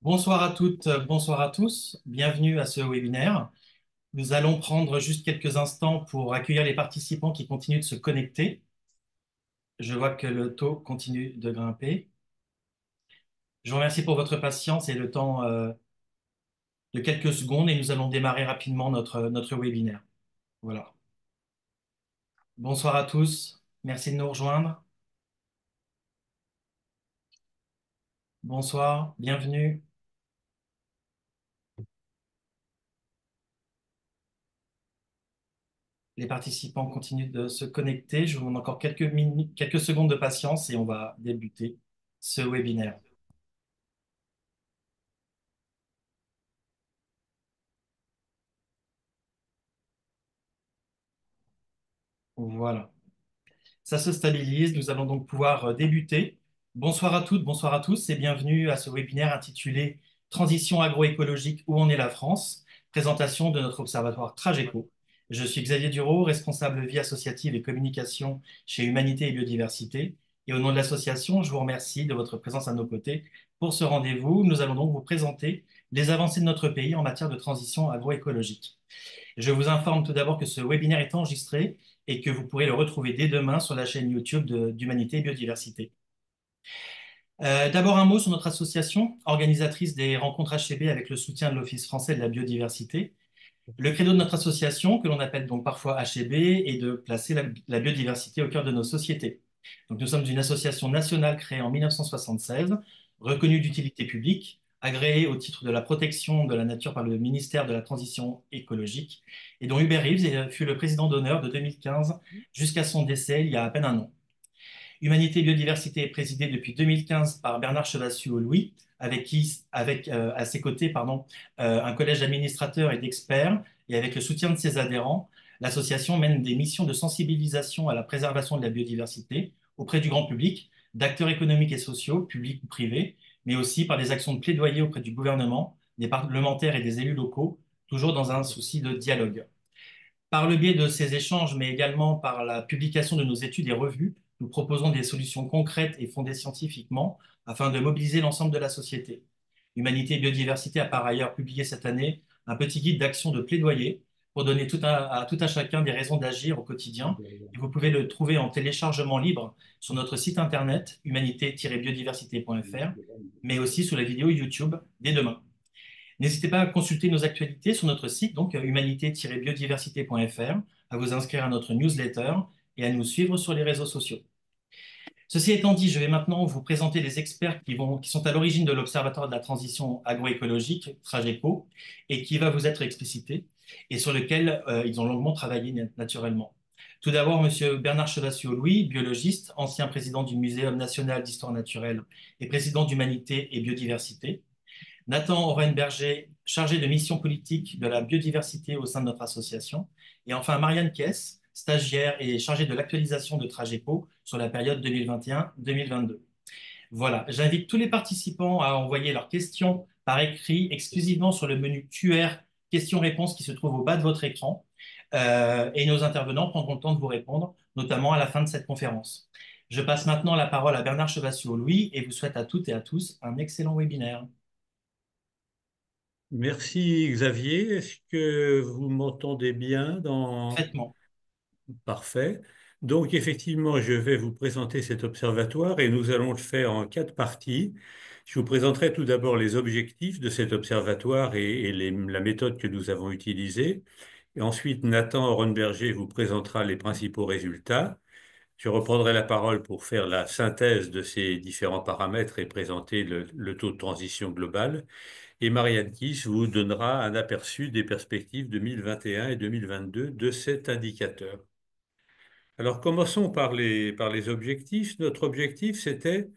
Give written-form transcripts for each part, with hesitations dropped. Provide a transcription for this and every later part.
Bonsoir à toutes, bonsoir à tous. Bienvenue à ce webinaire. Nous allons prendre juste quelques instants pour accueillir les participants qui continuent de se connecter. Je vois que le taux continue de grimper. Je vous remercie pour votre patience et le temps de quelques secondes et nous allons démarrer rapidement notre webinaire. Voilà. Bonsoir à tous. Merci de nous rejoindre. Bonsoir, bienvenue. Les participants continuent de se connecter. Je vous demande encore quelques minutes, quelques secondes de patience et on va débuter ce webinaire. Voilà. Ça se stabilise, nous allons donc pouvoir débuter. Bonsoir à toutes, bonsoir à tous et bienvenue à ce webinaire intitulé Transition agroécologique, où en est la France? Présentation de notre observatoire Trageco. Je suis Xavier Duraud, responsable vie associative et communication chez Humanité et Biodiversité. Et au nom de l'association, je vous remercie de votre présence à nos côtés pour ce rendez-vous. Nous allons donc vous présenter les avancées de notre pays en matière de transition agroécologique. Je vous informe tout d'abord que ce webinaire est enregistré et que vous pourrez le retrouver dès demain sur la chaîne YouTube d'Humanité et Biodiversité. D'abord un mot sur notre association, organisatrice des rencontres HCB avec le soutien de l'Office français de la biodiversité. Le credo de notre association, que l'on appelle donc parfois HCB, est de placer la biodiversité au cœur de nos sociétés. Donc, nous sommes une association nationale créée en 1976, reconnue d'utilité publique, agréée au titre de la protection de la nature par le ministère de la Transition écologique, et dont Hubert Reeves fut le président d'honneur de 2015 jusqu'à son décès il y a à peine un an. Humanité et Biodiversité est présidée depuis 2015 par Bernard Chevassus-Louis, avec à ses côtés un collège d'administrateurs et d'experts, et avec le soutien de ses adhérents, l'association mène des missions de sensibilisation à la préservation de la biodiversité auprès du grand public, d'acteurs économiques et sociaux, publics ou privés, mais aussi par des actions de plaidoyer auprès du gouvernement, des parlementaires et des élus locaux, toujours dans un souci de dialogue. Par le biais de ces échanges, mais également par la publication de nos études et revues, nous proposons des solutions concrètes et fondées scientifiquement afin de mobiliser l'ensemble de la société. Humanité et Biodiversité a par ailleurs publié cette année un petit guide d'action de plaidoyer pour donner tout un chacun des raisons d'agir au quotidien. Et vous pouvez le trouver en téléchargement libre sur notre site internet humanité-biodiversité.fr, mais aussi sous la vidéo YouTube dès demain. N'hésitez pas à consulter nos actualités sur notre site, donc humanité-biodiversité.fr, à vous inscrire à notre newsletter et à nous suivre sur les réseaux sociaux. Ceci étant dit, je vais maintenant vous présenter les experts qui sont à l'origine de l'Observatoire de la transition agroécologique, Trageco, et qui va vous être explicité, et sur lequel ils ont longuement travaillé naturellement. Tout d'abord, M. Bernard Chevassus-Louis, biologiste, ancien président du Muséum national d'histoire naturelle et président d'Humanité et Biodiversité. Nathan Orenberger, chargé de mission politique de la biodiversité au sein de notre association. Et enfin, Marianne Kess, stagiaire et chargée de l'actualisation de Trageco sur la période 2021-2022. Voilà, j'invite tous les participants à envoyer leurs questions par écrit exclusivement sur le menu QR questions-réponses qui se trouve au bas de votre écran. Et nos intervenants prendront le temps de vous répondre, notamment à la fin de cette conférence. Je passe maintenant la parole à Bernard Chevassus-Louis et vous souhaite à toutes et à tous un excellent webinaire. Merci Xavier. Est-ce que vous m'entendez bien Parfaitement. Parfait. Donc effectivement, je vais vous présenter cet observatoire et nous allons le faire en quatre parties. Je vous présenterai tout d'abord les objectifs de cet observatoire et la méthode que nous avons utilisée. Et ensuite, Nathan Orenberger vous présentera les principaux résultats. Je reprendrai la parole pour faire la synthèse de ces différents paramètres et présenter le taux de transition global. Et Marianne Kiss vous donnera un aperçu des perspectives 2021 et 2022 de cet indicateur. Alors commençons par les objectifs. Notre objectif, c'était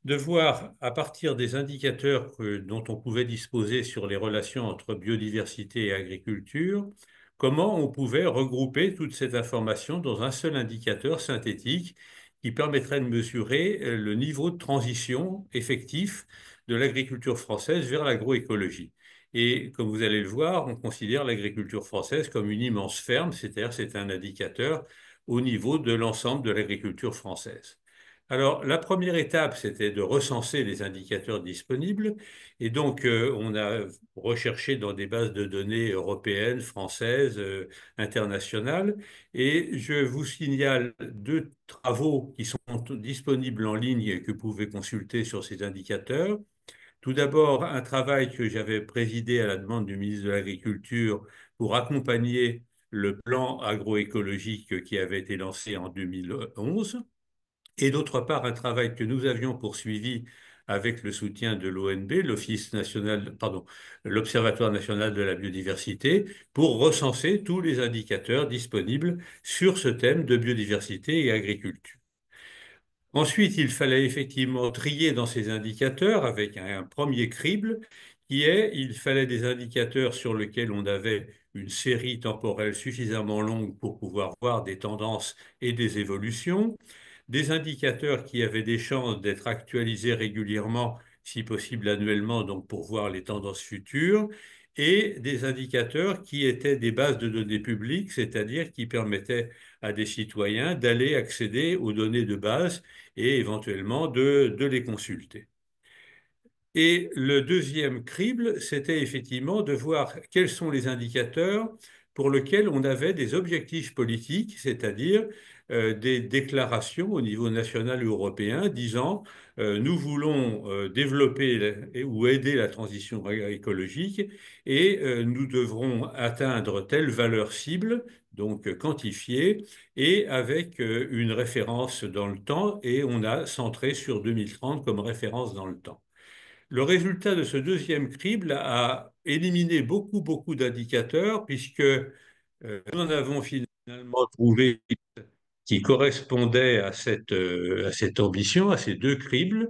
de voir à partir des indicateurs dont on pouvait disposer sur les relations entre biodiversité et agriculture, comment on pouvait regrouper toute cette information dans un seul indicateur synthétique qui permettrait de mesurer le niveau de transition effectif de l'agriculture française vers l'agroécologie. Et comme vous allez le voir, on considère l'agriculture française comme une immense ferme, c'est-à-dire c'est un indicateur au niveau de l'ensemble de l'agriculture française. Alors, la première étape, c'était de recenser les indicateurs disponibles. Et donc, on a recherché dans des bases de données européennes, françaises, internationales. Et je vous signale deux travaux qui sont disponibles en ligne et que vous pouvez consulter sur ces indicateurs. Tout d'abord, un travail que j'avais présidé à la demande du ministre de l'Agriculture pour accompagner le plan agroécologique qui avait été lancé en 2011. Et d'autre part, un travail que nous avions poursuivi avec le soutien de l'ONB, l'Office national, pardon, l'Observatoire national de la biodiversité, pour recenser tous les indicateurs disponibles sur ce thème de biodiversité et agriculture. Ensuite, il fallait effectivement trier dans ces indicateurs avec un premier crible qui est, il fallait des indicateurs sur lesquels on avait une série temporelle suffisamment longue pour pouvoir voir des tendances et des évolutions, des indicateurs qui avaient des chances d'être actualisés régulièrement, si possible annuellement, donc pour voir les tendances futures, et des indicateurs qui étaient des bases de données publiques, c'est-à-dire qui permettaient à des citoyens d'aller accéder aux données de base et éventuellement de les consulter. Et le deuxième crible, c'était effectivement de voir quels sont les indicateurs pour lesquels on avait des objectifs politiques, c'est-à-dire des déclarations au niveau national ou européen disant nous voulons développer ou aider la transition écologique et nous devrons atteindre telle valeur cible, donc quantifiée, et avec une référence dans le temps, et on a centré sur 2030 comme référence dans le temps. Le résultat de ce deuxième crible a éliminé beaucoup d'indicateurs puisque nous en avons finalement trouvé qui correspondaient à cette ambition, à ces deux cribles,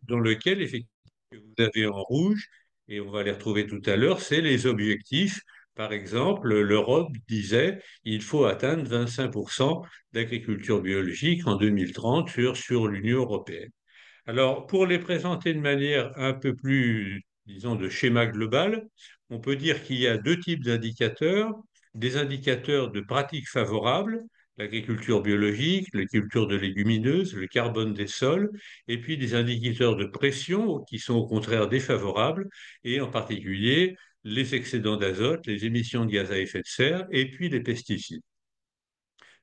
dans lequel, effectivement, que vous avez en rouge, et on va les retrouver tout à l'heure, c'est les objectifs. Par exemple, l'Europe disait il faut atteindre 25% d'agriculture biologique en 2030 sur l'Union européenne. Alors, pour les présenter de manière un peu plus, disons, de schéma global, on peut dire qu'il y a deux types d'indicateurs. Des indicateurs de pratiques favorables, l'agriculture biologique, la culture de légumineuses, le carbone des sols, et puis des indicateurs de pression qui sont au contraire défavorables, et en particulier les excédents d'azote, les émissions de gaz à effet de serre, et puis les pesticides.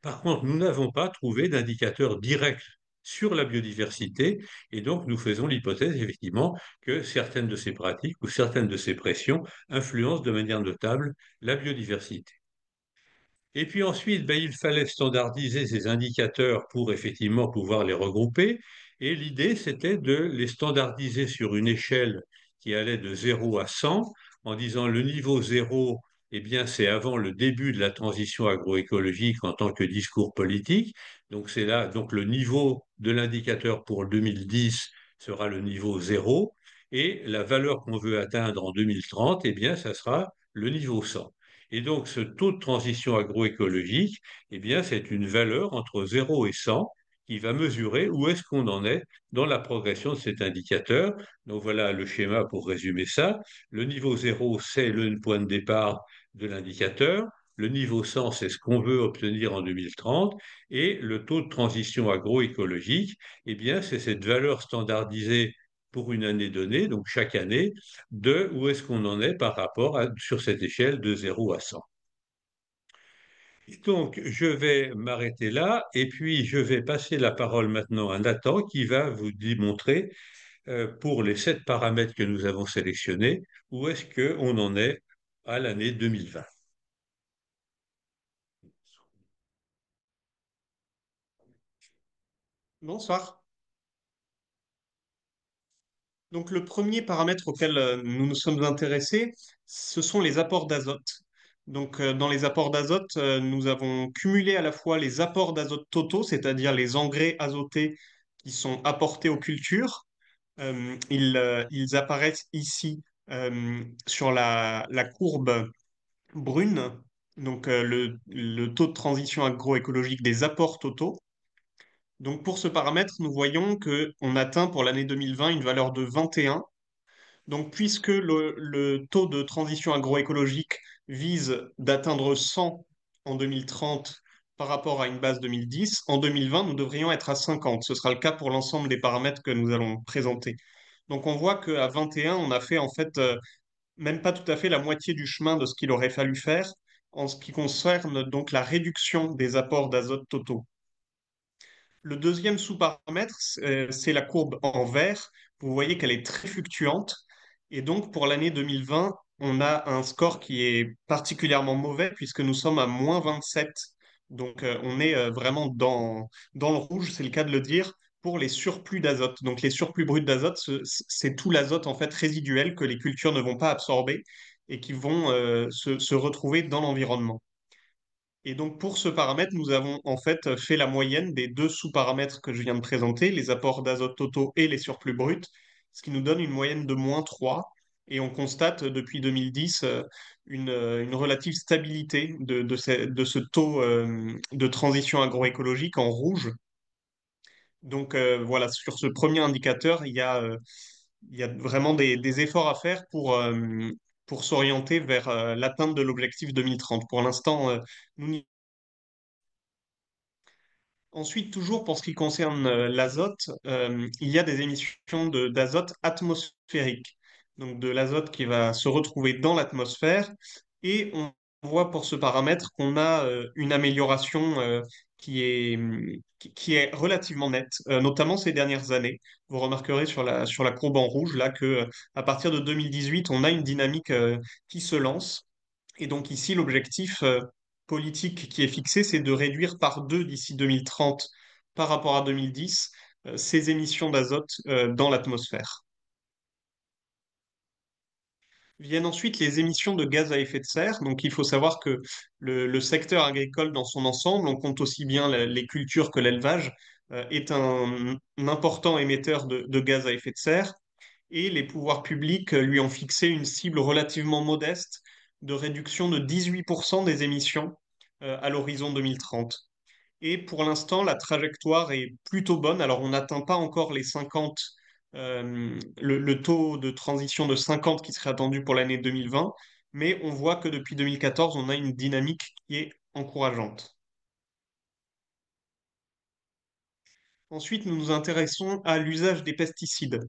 Par contre, nous n'avons pas trouvé d'indicateur direct sur la biodiversité et donc nous faisons l'hypothèse effectivement que certaines de ces pratiques ou certaines de ces pressions influencent de manière notable la biodiversité. Et puis ensuite, ben, il fallait standardiser ces indicateurs pour effectivement pouvoir les regrouper. Et l'idée, c'était de les standardiser sur une échelle qui allait de 0 à 100, en disant le niveau 0, eh bien, c'est avant le début de la transition agroécologique en tant que discours politique. Donc c'est là, donc le niveau de l'indicateur pour 2010 sera le niveau 0, et la valeur qu'on veut atteindre en 2030, eh bien, ça sera le niveau 100. Et donc, ce taux de transition agroécologique, eh bien, c'est une valeur entre 0 et 100 qui va mesurer où est-ce qu'on en est dans la progression de cet indicateur. Donc, voilà le schéma pour résumer ça. Le niveau 0, c'est le point de départ de l'indicateur. Le niveau 100, c'est ce qu'on veut obtenir en 2030. Et le taux de transition agroécologique, eh bien, c'est cette valeur standardisée pour une année donnée, donc chaque année, de où est-ce qu'on en est par rapport sur cette échelle de 0 à 100. Et donc, je vais m'arrêter là et puis je vais passer la parole maintenant à Nathan qui va vous démontrer, pour les 7 paramètres que nous avons sélectionnés, où est-ce qu'on en est à l'année 2020. Bonsoir. Donc le premier paramètre auquel nous nous sommes intéressés, ce sont les apports d'azote. Donc dans les apports d'azote, nous avons cumulé à la fois les apports d'azote totaux, c'est-à-dire les engrais azotés qui sont apportés aux cultures. Ils apparaissent ici sur la courbe brune, donc le taux de transition agroécologique des apports totaux. Donc pour ce paramètre, nous voyons qu'on atteint pour l'année 2020 une valeur de 21. Donc puisque le taux de transition agroécologique vise d'atteindre 100 en 2030 par rapport à une base 2010. En 2020, nous devrions être à 50. Ce sera le cas pour l'ensemble des paramètres que nous allons présenter. Donc on voit qu'à 21, on a fait en fait même pas tout à fait la moitié du chemin de ce qu'il aurait fallu faire en ce qui concerne donc la réduction des apports d'azote totaux. Le deuxième sous-paramètre, c'est la courbe en vert. Vous voyez qu'elle est très fluctuante. Et donc, pour l'année 2020, on a un score qui est particulièrement mauvais puisque nous sommes à moins 27. Donc, on est vraiment dans le rouge, c'est le cas de le dire, pour les surplus d'azote. Donc, les surplus bruts d'azote, c'est tout l'azote en fait résiduel que les cultures ne vont pas absorber et qui vont se retrouver dans l'environnement. Et donc, pour ce paramètre, nous avons en fait fait la moyenne des deux sous-paramètres que je viens de présenter, les apports d'azote totaux et les surplus bruts, ce qui nous donne une moyenne de moins 3. Et on constate depuis 2010 une relative stabilité de ce taux de transition agroécologique en rouge. Donc voilà, sur ce premier indicateur, il y a vraiment des efforts à faire pour s'orienter vers l'atteinte de l'objectif 2030. Pour l'instant, nous n'y Ensuite, toujours pour ce qui concerne l'azote, il y a des émissions d'azote atmosphérique, donc de l'azote qui va se retrouver dans l'atmosphère, et on voit pour ce paramètre qu'on a une amélioration qui est relativement nette, notamment ces dernières années. Vous remarquerez sur la courbe en rouge là que à partir de 2018, on a une dynamique qui se lance. Et donc ici, l'objectif politique qui est fixé, c'est de réduire par deux d'ici 2030 par rapport à 2010 ces émissions d'azote dans l'atmosphère. Viennent ensuite les émissions de gaz à effet de serre. Donc il faut savoir que le secteur agricole dans son ensemble, on compte aussi bien les cultures que l'élevage, est un important émetteur de gaz à effet de serre. Et les pouvoirs publics lui ont fixé une cible relativement modeste de réduction de 18% des émissions à l'horizon 2030. Et pour l'instant, la trajectoire est plutôt bonne. Alors, on n'atteint pas encore les 50, le taux de transition de 50 qui serait attendu pour l'année 2020, mais on voit que depuis 2014, on a une dynamique qui est encourageante. Ensuite, nous nous intéressons à l'usage des pesticides.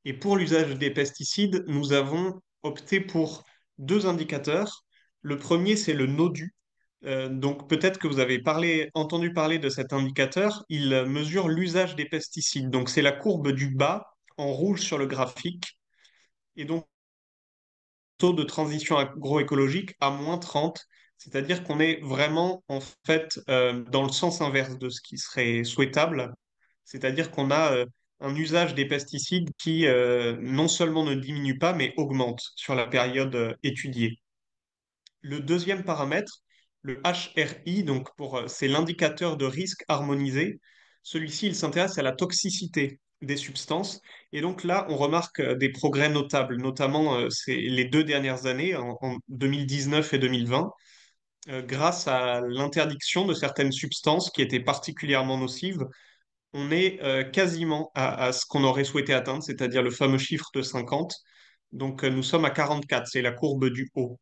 Et pour l'usage des pesticides, nous avons opté pour deux indicateurs. Le premier, c'est le NODU. Donc peut-être que vous avez entendu parler de cet indicateur. Il mesure l'usage des pesticides. Donc c'est la courbe du bas en rouge sur le graphique. Et donc taux de transition agroécologique à moins 30, c'est-à-dire qu'on est vraiment en fait dans le sens inverse de ce qui serait souhaitable, c'est-à-dire qu'on a un usage des pesticides qui non seulement ne diminue pas, mais augmente sur la période étudiée. Le deuxième paramètre, le HRI, c'est l'indicateur de risque harmonisé. Celui-ci, il s'intéresse à la toxicité des substances. Et donc là, on remarque des progrès notables, notamment c'est les deux dernières années, en 2019 et 2020, grâce à l'interdiction de certaines substances qui étaient particulièrement nocives. On est quasiment à ce qu'on aurait souhaité atteindre, c'est-à-dire le fameux chiffre de 50. Donc nous sommes à 44, c'est la courbe du haut.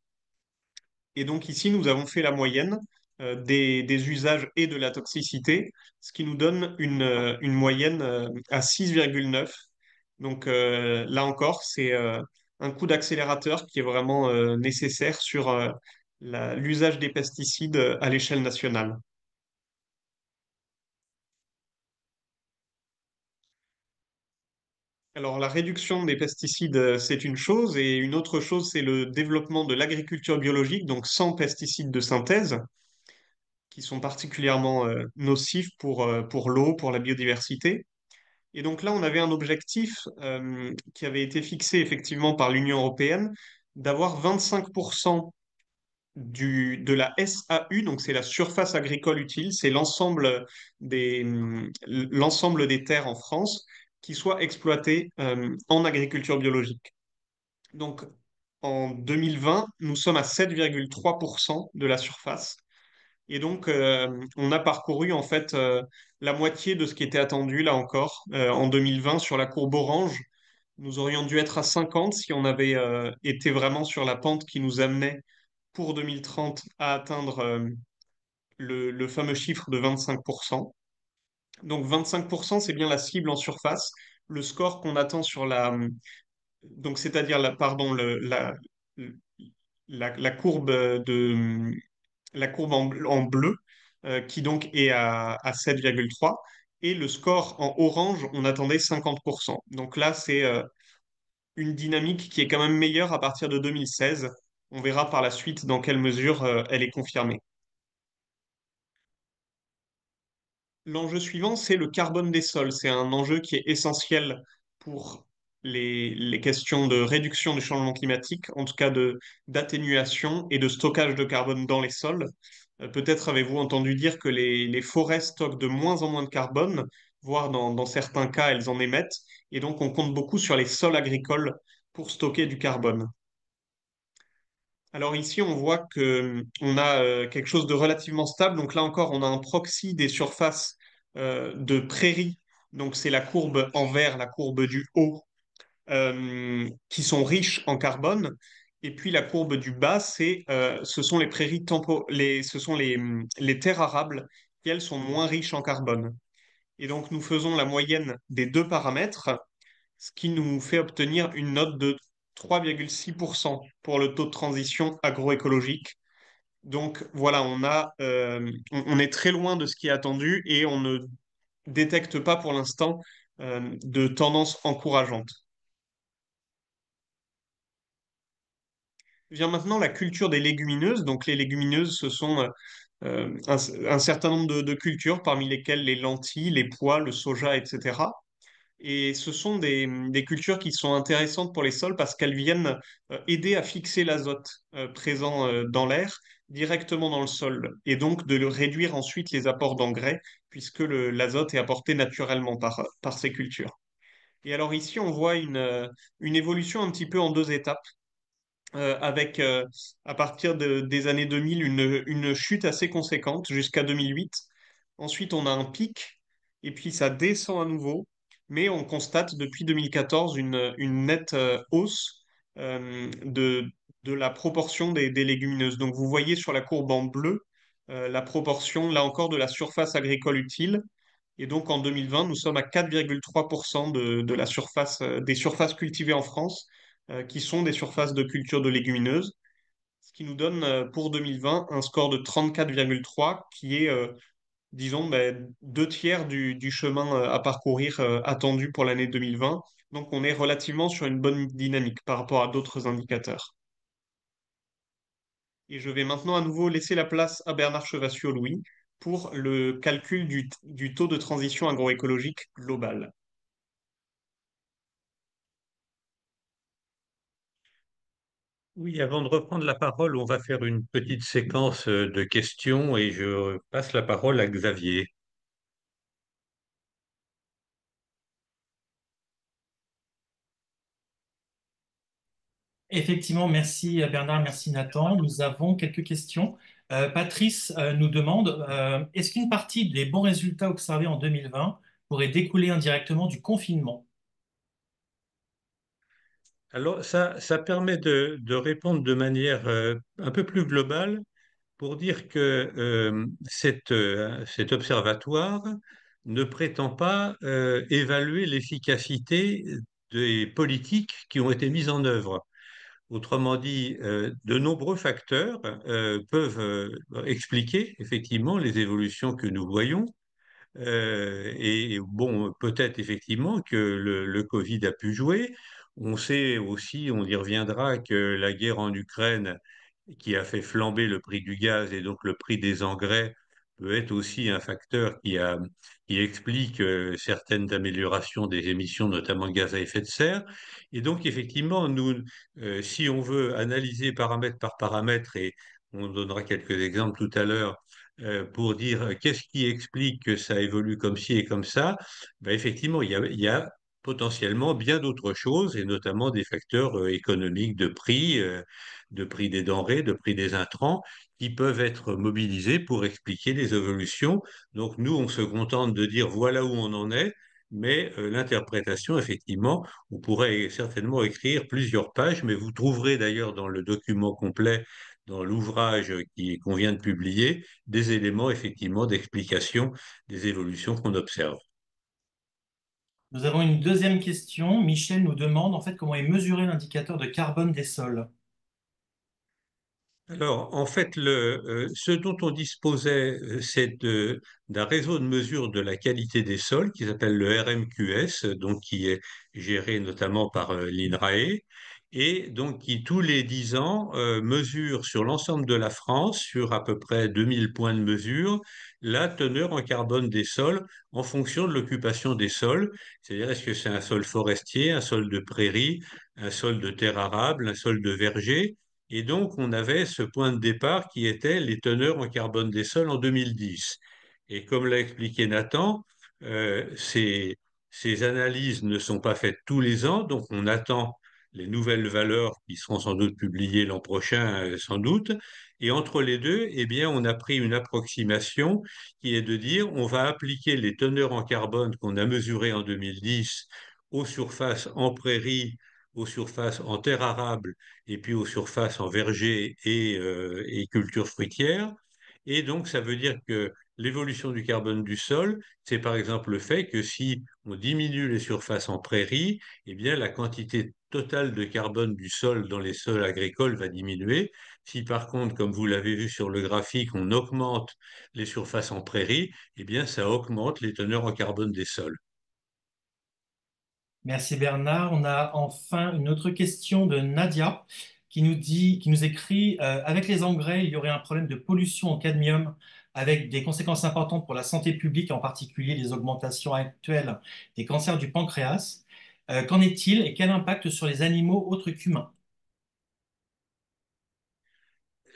Et donc ici, nous avons fait la moyenne des usages et de la toxicité, ce qui nous donne une moyenne à 6,9. Donc là encore, c'est un coup d'accélérateur qui est vraiment nécessaire sur l'usage des pesticides à l'échelle nationale. Alors la réduction des pesticides, c'est une chose, et une autre chose, c'est le développement de l'agriculture biologique, donc sans pesticides de synthèse, qui sont particulièrement nocifs pour l'eau, pour la biodiversité. Et donc là, on avait un objectif qui avait été fixé effectivement par l'Union européenne d'avoir 25% de la SAU, donc c'est la surface agricole utile, c'est l'ensemble des terres en France qui soit exploitées en agriculture biologique. Donc en 2020, nous sommes à 7,3% de la surface. Et donc, on a parcouru en fait la moitié de ce qui était attendu là encore en 2020 sur la courbe orange. Nous aurions dû être à 50 si on avait été vraiment sur la pente qui nous amenait pour 2030 à atteindre le fameux chiffre de 25%. Donc 25%, c'est bien la cible en surface, le score qu'on attend sur donc c'est-à-dire pardon, la courbe la courbe en bleu, qui donc est à 7,3. Et le score en orange, on attendait 50%. Donc là, c'est une dynamique qui est quand même meilleure à partir de 2016. On verra par la suite dans quelle mesure elle est confirmée. L'enjeu suivant, c'est le carbone des sols. C'est un enjeu qui est essentiel pour les questions de réduction du changement climatique, en tout cas d'atténuation et de stockage de carbone dans les sols. Peut-être avez-vous entendu dire que les forêts stockent de moins en moins de carbone, voire dans certains cas, elles en émettent. Et donc, on compte beaucoup sur les sols agricoles pour stocker du carbone. Alors ici, on voit que on a quelque chose de relativement stable. Donc là encore, on a un proxy des surfaces de prairies. Donc c'est la courbe en vert, la courbe du haut, qui sont riches en carbone. Et puis la courbe du bas, ce sont les prairies ce sont les terres arables qui, elles, sont moins riches en carbone. Et donc nous faisons la moyenne des deux paramètres, ce qui nous fait obtenir une note de 3,6% pour le taux de transition agroécologique. Donc voilà, on est très loin de ce qui est attendu et on ne détecte pas pour l'instant de tendance encourageante. Vient maintenant la culture des légumineuses. Donc les légumineuses, ce sont un certain nombre de cultures, parmi lesquelles les lentilles, les pois, le soja, etc. Et ce sont des cultures qui sont intéressantes pour les sols parce qu'elles viennent aider à fixer l'azote présent dans l'air directement dans le sol et donc de le réduire ensuite les apports d'engrais puisque l'azote est apporté naturellement par ces cultures. Et alors ici, on voit une évolution un petit peu en deux étapes avec à partir des années 2000 une chute assez conséquente jusqu'à 2008. Ensuite, on a un pic et puis ça descend à nouveau, mais on constate depuis 2014 une nette hausse de la proportion des légumineuses. Donc vous voyez sur la courbe en bleu la proportion, là encore, de la surface agricole utile. Et donc en 2020, nous sommes à 4,3% de la surface, des surfaces cultivées en France, qui sont des surfaces de culture de légumineuses, ce qui nous donne pour 2020 un score de 34,3 qui est, disons, deux tiers du chemin à parcourir attendu pour l'année 2020. Donc on est relativement sur une bonne dynamique par rapport à d'autres indicateurs. Et je vais maintenant à nouveau laisser la place à Bernard Chevassiot-Louis pour le calcul du taux de transition agroécologique global. Oui, avant de reprendre la parole, on va faire une petite séquence de questions et je passe la parole à Xavier. Effectivement, merci Bernard, merci Nathan. Nous avons quelques questions. Patrice nous demande, est-ce qu'une partie des bons résultats observés en 2020 pourrait découler indirectement du confinement? Alors, ça permet de répondre de manière un peu plus globale pour dire que cet observatoire ne prétend pas évaluer l'efficacité des politiques qui ont été mises en œuvre. Autrement dit, de nombreux facteurs peuvent expliquer effectivement les évolutions que nous voyons. Et bon, peut-être effectivement que le Covid a pu jouer. On sait aussi, on y reviendra, que la guerre en Ukraine, qui a fait flamber le prix du gaz et donc le prix des engrais, peut être aussi un facteur qui explique certaines améliorations des émissions, notamment de gaz à effet de serre. Et donc, effectivement, si on veut analyser paramètre par paramètre, et on donnera quelques exemples tout à l'heure, pour dire qu'est-ce qui explique que ça évolue comme ci et comme ça, ben effectivement, il y a potentiellement bien d'autres choses, et notamment des facteurs économiques de prix des denrées, de prix des intrants, qui peuvent être mobilisés pour expliquer les évolutions. Donc nous, on se contente de dire voilà où on en est, mais l'interprétation, effectivement, on pourrait certainement écrire plusieurs pages, mais vous trouverez d'ailleurs dans le document complet dans l'ouvrage qu'on vient de publier des éléments effectivement d'explication des évolutions qu'on observe. Nous avons une deuxième question. Michel nous demande en fait comment est mesuré l'indicateur de carbone des sols. Alors, en fait, ce dont on disposait, d'un réseau de mesure de la qualité des sols qui s'appelle le RMQS, donc qui est géré notamment par l'INRAE, et donc qui, tous les 10 ans, mesure sur l'ensemble de la France, sur à peu près 2000 points de mesure, la teneur en carbone des sols en fonction de l'occupation des sols. C'est-à-dire, est-ce que c'est un sol forestier, un sol de prairie, un sol de terre arable, un sol de verger? Et donc, on avait ce point de départ qui était les teneurs en carbone des sols en 2010. Et comme l'a expliqué Nathan, ces analyses ne sont pas faites tous les ans, donc on attend les nouvelles valeurs qui seront sans doute publiées l'an prochain, sans doute. Et entre les deux, eh bien, on a pris une approximation qui est de dire on va appliquer les teneurs en carbone qu'on a mesurées en 2010 aux surfaces en prairie, aux surfaces en terre arable et puis aux surfaces en verger et cultures fruitières. Et donc, ça veut dire que l'évolution du carbone du sol, c'est par exemple le fait que si on diminue les surfaces en prairie, eh bien, la quantité totale de carbone du sol dans les sols agricoles va diminuer. Si par contre, comme vous l'avez vu sur le graphique, on augmente les surfaces en prairie, eh bien, ça augmente les teneurs en carbone des sols. Merci Bernard. On a enfin une autre question de Nadia qui nous écrit avec les engrais, il y aurait un problème de pollution au cadmium avec des conséquences importantes pour la santé publique, en particulier les augmentations actuelles des cancers du pancréas. Qu'en est-il et quel impact sur les animaux autres qu'humains?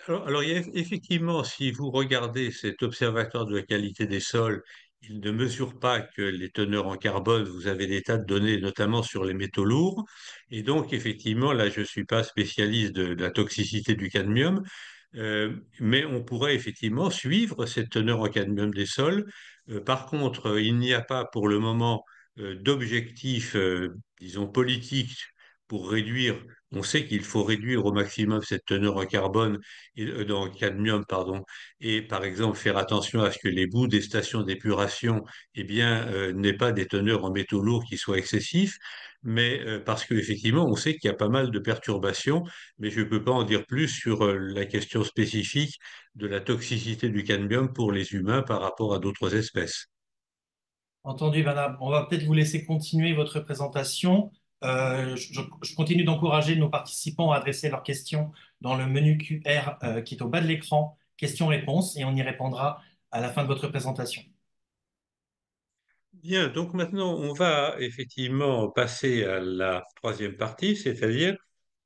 Alors, il y a effectivement, si vous regardez cet observatoire de la qualité des sols, il ne mesure pas que les teneurs en carbone, vous avez des tas de données, notamment sur les métaux lourds. Et donc, effectivement, là, je ne suis pas spécialiste de la toxicité du cadmium, mais on pourrait effectivement suivre cette teneur en cadmium des sols. Par contre, il n'y a pas pour le moment d'objectif, disons, politique pour réduire. On sait qu'il faut réduire au maximum cette teneur en carbone dans le cadmium, pardon, et par exemple faire attention à ce que les bouts des stations d'épuration, eh bien, n'aient pas des teneurs en métaux lourds qui soient excessifs, mais parce qu'effectivement, on sait qu'il y a pas mal de perturbations, mais je ne peux pas en dire plus sur la question spécifique de la toxicité du cadmium pour les humains par rapport à d'autres espèces. Entendu, Bernard. On va peut-être vous laisser continuer votre présentation. Je continue d'encourager nos participants à adresser leurs questions dans le menu QR qui est au bas de l'écran, questions-réponses, et on y répondra à la fin de votre présentation. Bien, donc maintenant, on va effectivement passer à la troisième partie, c'est-à-dire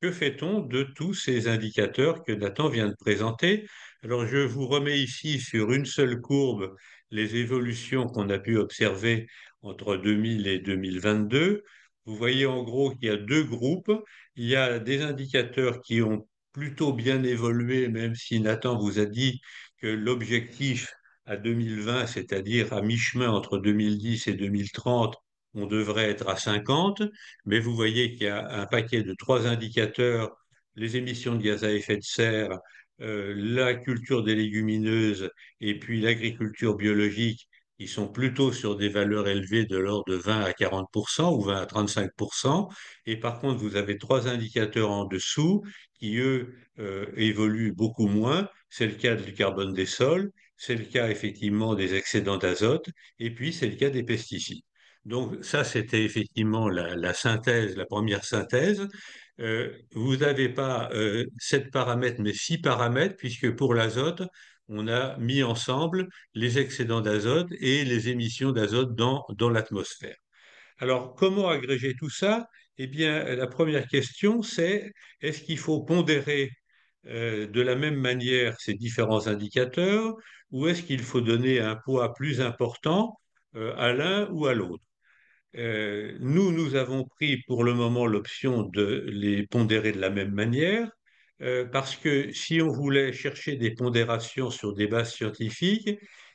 que fait-on de tous ces indicateurs que Nathan vient de présenter? Alors, je vous remets ici sur une seule courbe les évolutions qu'on a pu observer entre 2000 et 2022. Vous voyez en gros qu'il y a deux groupes. Il y a des indicateurs qui ont plutôt bien évolué, même si Nathan vous a dit que l'objectif à 2020, c'est-à-dire à mi-chemin entre 2010 et 2030, on devrait être à 50, mais vous voyez qu'il y a un paquet de trois indicateurs, les émissions de gaz à effet de serre, la culture des légumineuses et puis l'agriculture biologique, qui sont plutôt sur des valeurs élevées de l'ordre de 20 à 40% ou 20 à 35%. Et par contre, vous avez trois indicateurs en dessous qui, eux, évoluent beaucoup moins. C'est le cas du carbone des sols, c'est le cas effectivement des excédents d'azote, et puis c'est le cas des pesticides. Donc ça, c'était effectivement la synthèse, la première synthèse. Vous n'avez pas 7 paramètres, mais 6 paramètres, puisque pour l'azote, on a mis ensemble les excédents d'azote et les émissions d'azote dans l'atmosphère. Alors, comment agréger tout ça? Eh bien, la première question, c'est est-ce qu'il faut pondérer de la même manière ces différents indicateurs ou est-ce qu'il faut donner un poids plus important à l'un ou à l'autre? Nous avons pris pour le moment l'option de les pondérer de la même manière, parce que si on voulait chercher des pondérations sur des bases scientifiques,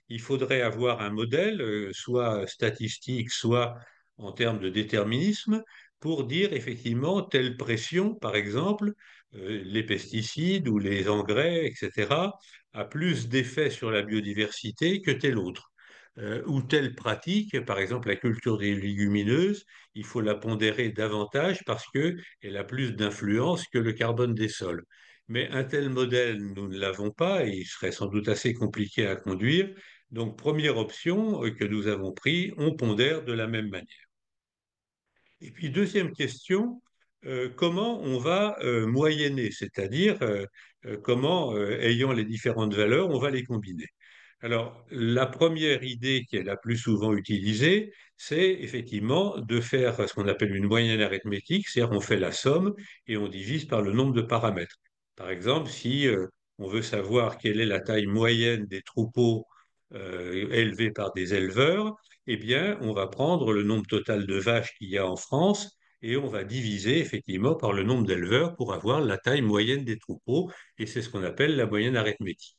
il faudrait avoir un modèle, soit statistique, soit en termes de déterminisme, pour dire effectivement telle pression, par exemple, les pesticides ou les engrais, etc., a plus d'effet sur la biodiversité que telle autre. Ou telle pratique, par exemple la culture des légumineuses, il faut la pondérer davantage parce qu'elle a plus d'influence que le carbone des sols. Mais un tel modèle, nous ne l'avons pas et il serait sans doute assez compliqué à conduire. Donc, première option que nous avons pris, on pondère de la même manière. Et puis, deuxième question, comment on va moyenner, c'est-à-dire comment, ayant les différentes valeurs, on va les combiner. Alors, la première idée qui est la plus souvent utilisée, c'est effectivement de faire ce qu'on appelle une moyenne arithmétique, c'est-à-dire on fait la somme et on divise par le nombre de paramètres. Par exemple, si on veut savoir quelle est la taille moyenne des troupeaux élevés par des éleveurs, eh bien, on va prendre le nombre total de vaches qu'il y a en France et on va diviser effectivement par le nombre d'éleveurs pour avoir la taille moyenne des troupeaux, et c'est ce qu'on appelle la moyenne arithmétique.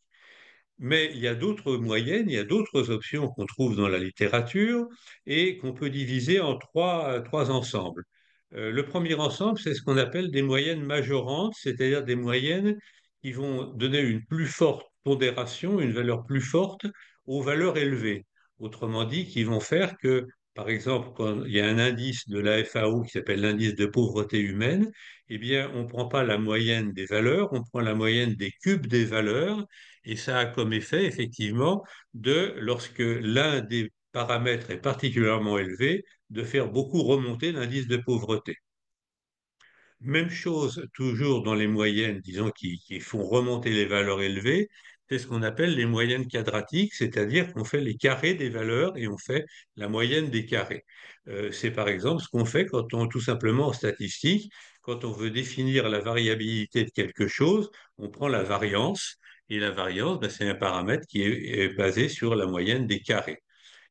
Mais il y a d'autres moyennes, il y a d'autres options qu'on trouve dans la littérature et qu'on peut diviser en trois ensembles. Le premier ensemble, c'est ce qu'on appelle des moyennes majorantes, c'est-à-dire des moyennes qui vont donner une plus forte pondération, une valeur plus forte aux valeurs élevées. Autrement dit, qui vont faire que, par exemple, quand il y a un indice de la FAO qui s'appelle l'indice de pauvreté humaine, eh bien, on ne prend pas la moyenne des valeurs, on prend la moyenne des cubes des valeurs et ça a comme effet, effectivement, lorsque l'un des paramètres est particulièrement élevé, de faire beaucoup remonter l'indice de pauvreté. Même chose toujours dans les moyennes, disons, qui font remonter les valeurs élevées, c'est ce qu'on appelle les moyennes quadratiques, c'est-à-dire qu'on fait les carrés des valeurs et on fait la moyenne des carrés. C'est par exemple ce qu'on fait tout simplement en statistique, quand on veut définir la variabilité de quelque chose, on prend la variance, et la variance, ben, c'est un paramètre qui est basé sur la moyenne des carrés.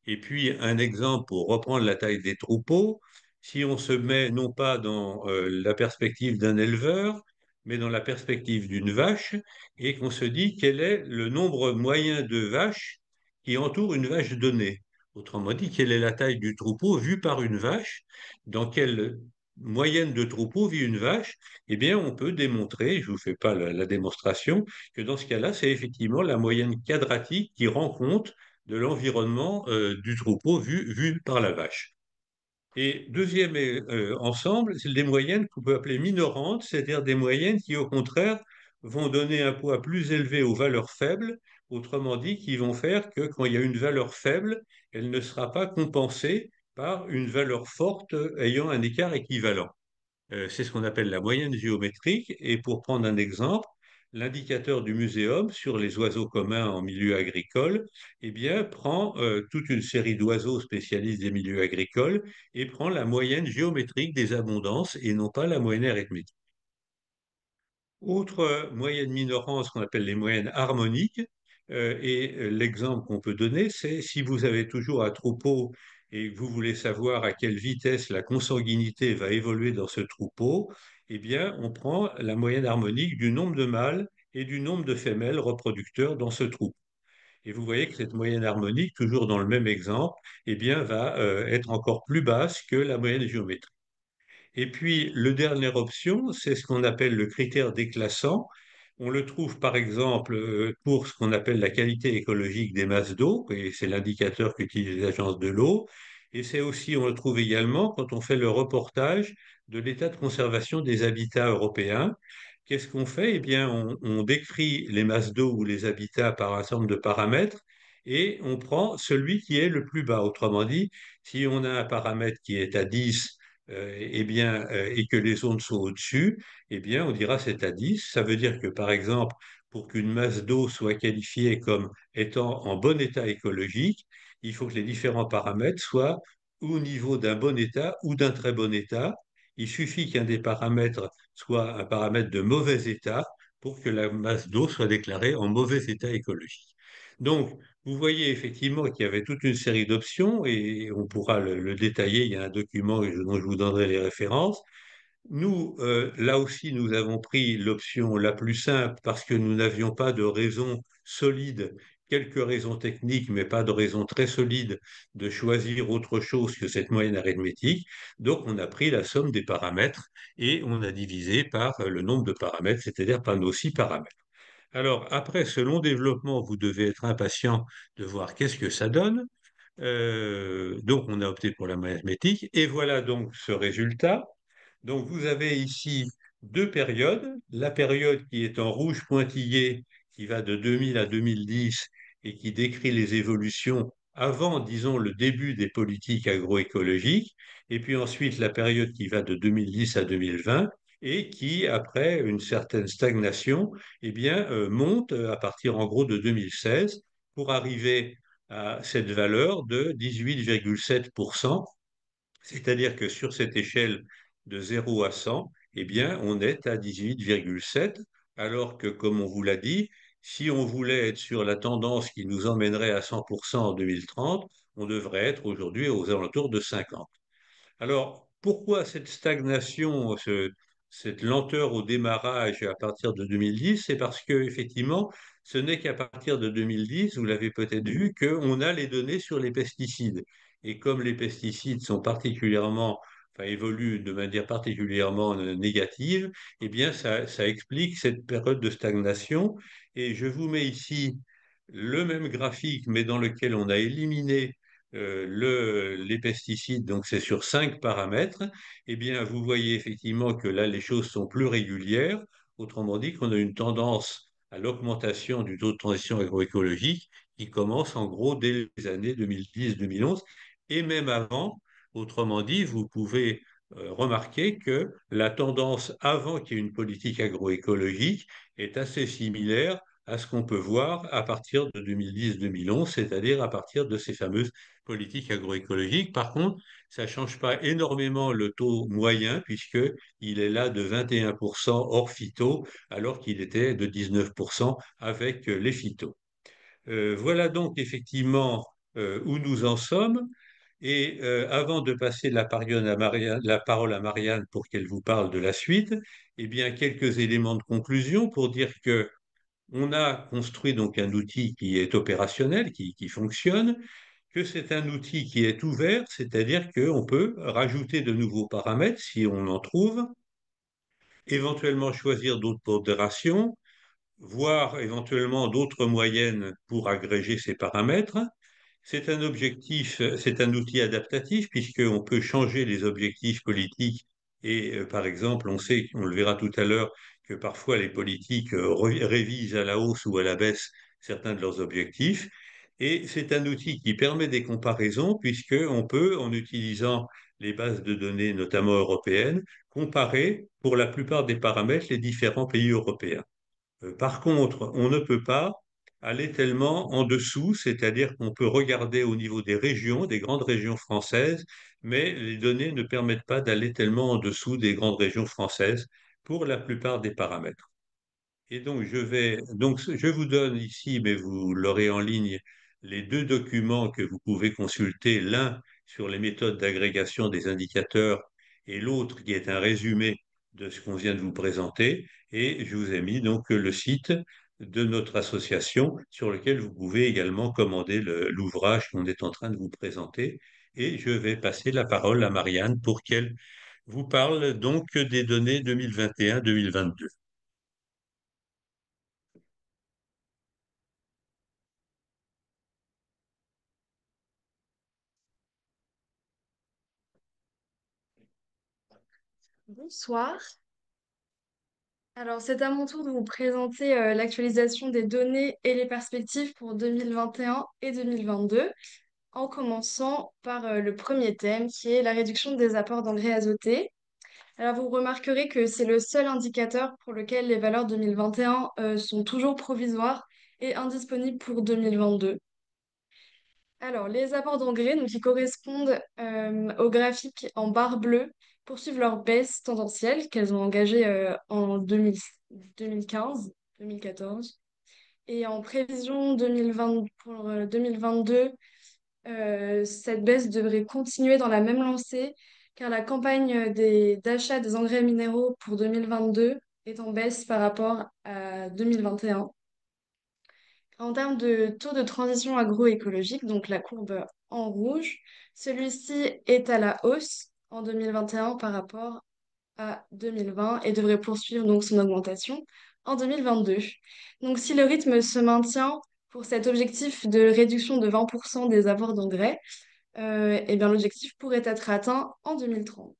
Et puis, un exemple pour reprendre la taille des troupeaux, si on se met non pas dans la perspective d'un éleveur, mais dans la perspective d'une vache, et qu'on se dit quel est le nombre moyen de vaches qui entourent une vache donnée. Autrement dit, quelle est la taille du troupeau vu par une vache, dans quelle moyenne de troupeau vit une vache, eh bien, on peut démontrer, je ne vous fais pas la démonstration, que dans ce cas-là, c'est effectivement la moyenne quadratique qui rend compte de l'environnement du troupeau vu par la vache. Et deuxième ensemble, c'est des moyennes qu'on peut appeler minorantes, c'est-à-dire des moyennes qui, au contraire, vont donner un poids plus élevé aux valeurs faibles, autrement dit, qui vont faire que quand il y a une valeur faible, elle ne sera pas compensée par une valeur forte ayant un écart équivalent. C'est ce qu'on appelle la moyenne géométrique. Et pour prendre un exemple, l'indicateur du muséum sur les oiseaux communs en milieu agricole, eh bien, prend toute une série d'oiseaux spécialistes des milieux agricoles et prend la moyenne géométrique des abondances et non pas la moyenne arithmétique. Autre moyenne minorante, ce qu'on appelle les moyennes harmoniques, l'exemple qu'on peut donner, c'est si vous avez toujours un troupeau et que vous voulez savoir à quelle vitesse la consanguinité va évoluer dans ce troupeau, eh bien, on prend la moyenne harmonique du nombre de mâles et du nombre de femelles reproducteurs dans ce troupeau. Et vous voyez que cette moyenne harmonique, toujours dans le même exemple, eh bien, va être encore plus basse que la moyenne géométrique. Et puis, le dernière option, c'est ce qu'on appelle le critère déclassant. On le trouve par exemple pour ce qu'on appelle la qualité écologique des masses d'eau, et c'est l'indicateur qu'utilisent les agences de l'eau. Et c'est aussi, on le trouve également quand on fait le reportage de l'état de conservation des habitats européens. Qu'est-ce qu'on fait? Eh bien, on décrit les masses d'eau ou les habitats par un certain nombre de paramètres et on prend celui qui est le plus bas. Autrement dit, si on a un paramètre qui est à 10, eh bien, et que les ondes sont au-dessus, eh bien, on dira c'est à 10. Ça veut dire que, par exemple, pour qu'une masse d'eau soit qualifiée comme étant en bon état écologique, il faut que les différents paramètres soient au niveau d'un bon état ou d'un très bon état. Il suffit qu'un des paramètres soit un paramètre de mauvais état pour que la masse d'eau soit déclarée en mauvais état écologique. Donc, vous voyez effectivement qu'il y avait toute une série d'options et on pourra le détailler. Il y a un document dont je vous donnerai les références. Nous, là aussi, nous avons pris l'option la plus simple parce que nous n'avions pas de raison solide quelques raisons techniques, mais pas de raisons très solides de choisir autre chose que cette moyenne arithmétique. Donc, on a pris la somme des paramètres et on a divisé par le nombre de paramètres, c'est-à-dire par nos 6 paramètres. Alors, après ce long développement, vous devez être impatient de voir qu'est-ce que ça donne. Donc, on a opté pour la mathématique et voilà donc ce résultat. Donc, vous avez ici 2 périodes. La période qui est en rouge pointillé, qui va de 2000 à 2010 et qui décrit les évolutions avant, disons, le début des politiques agroécologiques. Et puis ensuite, la période qui va de 2010 à 2020 et qui, après une certaine stagnation, eh bien, monte à partir en gros de 2016 pour arriver à cette valeur de 18,7%. C'est-à-dire que sur cette échelle de 0 à 100, eh bien, on est à 18,7, alors que, comme on vous l'a dit, si on voulait être sur la tendance qui nous emmènerait à 100% en 2030, on devrait être aujourd'hui aux alentours de 50. Alors, pourquoi cette stagnation, cette lenteur au démarrage à partir de 2010? C'est parce que, effectivement, ce n'est qu'à partir de 2010, vous l'avez peut-être vu, qu'on a les données sur les pesticides. Et comme les pesticides sont particulièrement, enfin, évoluent de manière particulièrement négative, eh bien, ça explique cette période de stagnation. Et je vous mets ici le même graphique, mais dans lequel on a éliminé les pesticides, donc c'est sur 5 paramètres, eh bien, vous voyez effectivement que là, les choses sont plus régulières. Autrement dit, qu'on a une tendance à l'augmentation du taux de transition agroécologique qui commence en gros dès les années 2010-2011 et même avant. Autrement dit, vous pouvez remarquer que la tendance avant qu'il y ait une politique agroécologique est assez similaire à ce qu'on peut voir à partir de 2010-2011, c'est-à-dire à partir de ces fameuses politiques agroécologiques. Par contre, ça ne change pas énormément le taux moyen, puisqu'il est là de 21% hors phyto, alors qu'il était de 19% avec les phytos. Voilà donc effectivement où nous en sommes. Et avant de passer la parole à Marianne pour qu'elle vous parle de la suite, eh bien, quelques éléments de conclusion pour dire que on a construit donc un outil qui est opérationnel, qui fonctionne, que c'est un outil qui est ouvert, c'est-à-dire qu'on peut rajouter de nouveaux paramètres si on en trouve, éventuellement choisir d'autres pondérations, voire éventuellement d'autres moyennes pour agréger ces paramètres. C'est un outil adaptatif puisqu'on peut changer les objectifs politiques et par exemple, on sait, on le verra tout à l'heure, que parfois les politiques révisent à la hausse ou à la baisse certains de leurs objectifs. Et c'est un outil qui permet des comparaisons puisqu'on peut, en utilisant les bases de données, notamment européennes, comparer pour la plupart des paramètres les différents pays européens. Par contre, on ne peut pas aller tellement en dessous, c'est-à-dire qu'on peut regarder au niveau des régions, des grandes régions françaises, mais les données ne permettent pas d'aller tellement en dessous des grandes régions françaises pour la plupart des paramètres. Et donc je vous donne ici, mais vous l'aurez en ligne, les 2 documents que vous pouvez consulter, l'un sur les méthodes d'agrégation des indicateurs et l'autre qui est un résumé de ce qu'on vient de vous présenter. Et je vous ai mis donc le site de notre association sur lequel vous pouvez également commander l'ouvrage qu'on est en train de vous présenter. Et je vais passer la parole à Marianne pour qu'elle vous parle donc des données 2021-2022. Bonsoir. Alors, c'est à mon tour de vous présenter l'actualisation des données et les perspectives pour 2021 et 2022, en commençant par le premier thème qui est la réduction des apports d'engrais azotés. Alors, vous remarquerez que c'est le seul indicateur pour lequel les valeurs 2021 sont toujours provisoires et indisponibles pour 2022. Alors, les apports d'engrais, donc, qui correspondent au graphique en barre bleue, poursuivent leur baisse tendancielle qu'elles ont engagée en 2015, 2014. Et en prévision 2020, pour 2022, cette baisse devrait continuer dans la même lancée, car la campagne d'achat des engrais minéraux pour 2022 est en baisse par rapport à 2021. En termes de taux de transition agroécologique, donc la courbe en rouge, celui-ci est à la hausse en 2021 par rapport à 2020 et devrait poursuivre donc son augmentation en 2022. Donc si le rythme se maintient pour cet objectif de réduction de 20% des apports d'engrais, eh bien l'objectif pourrait être atteint en 2030.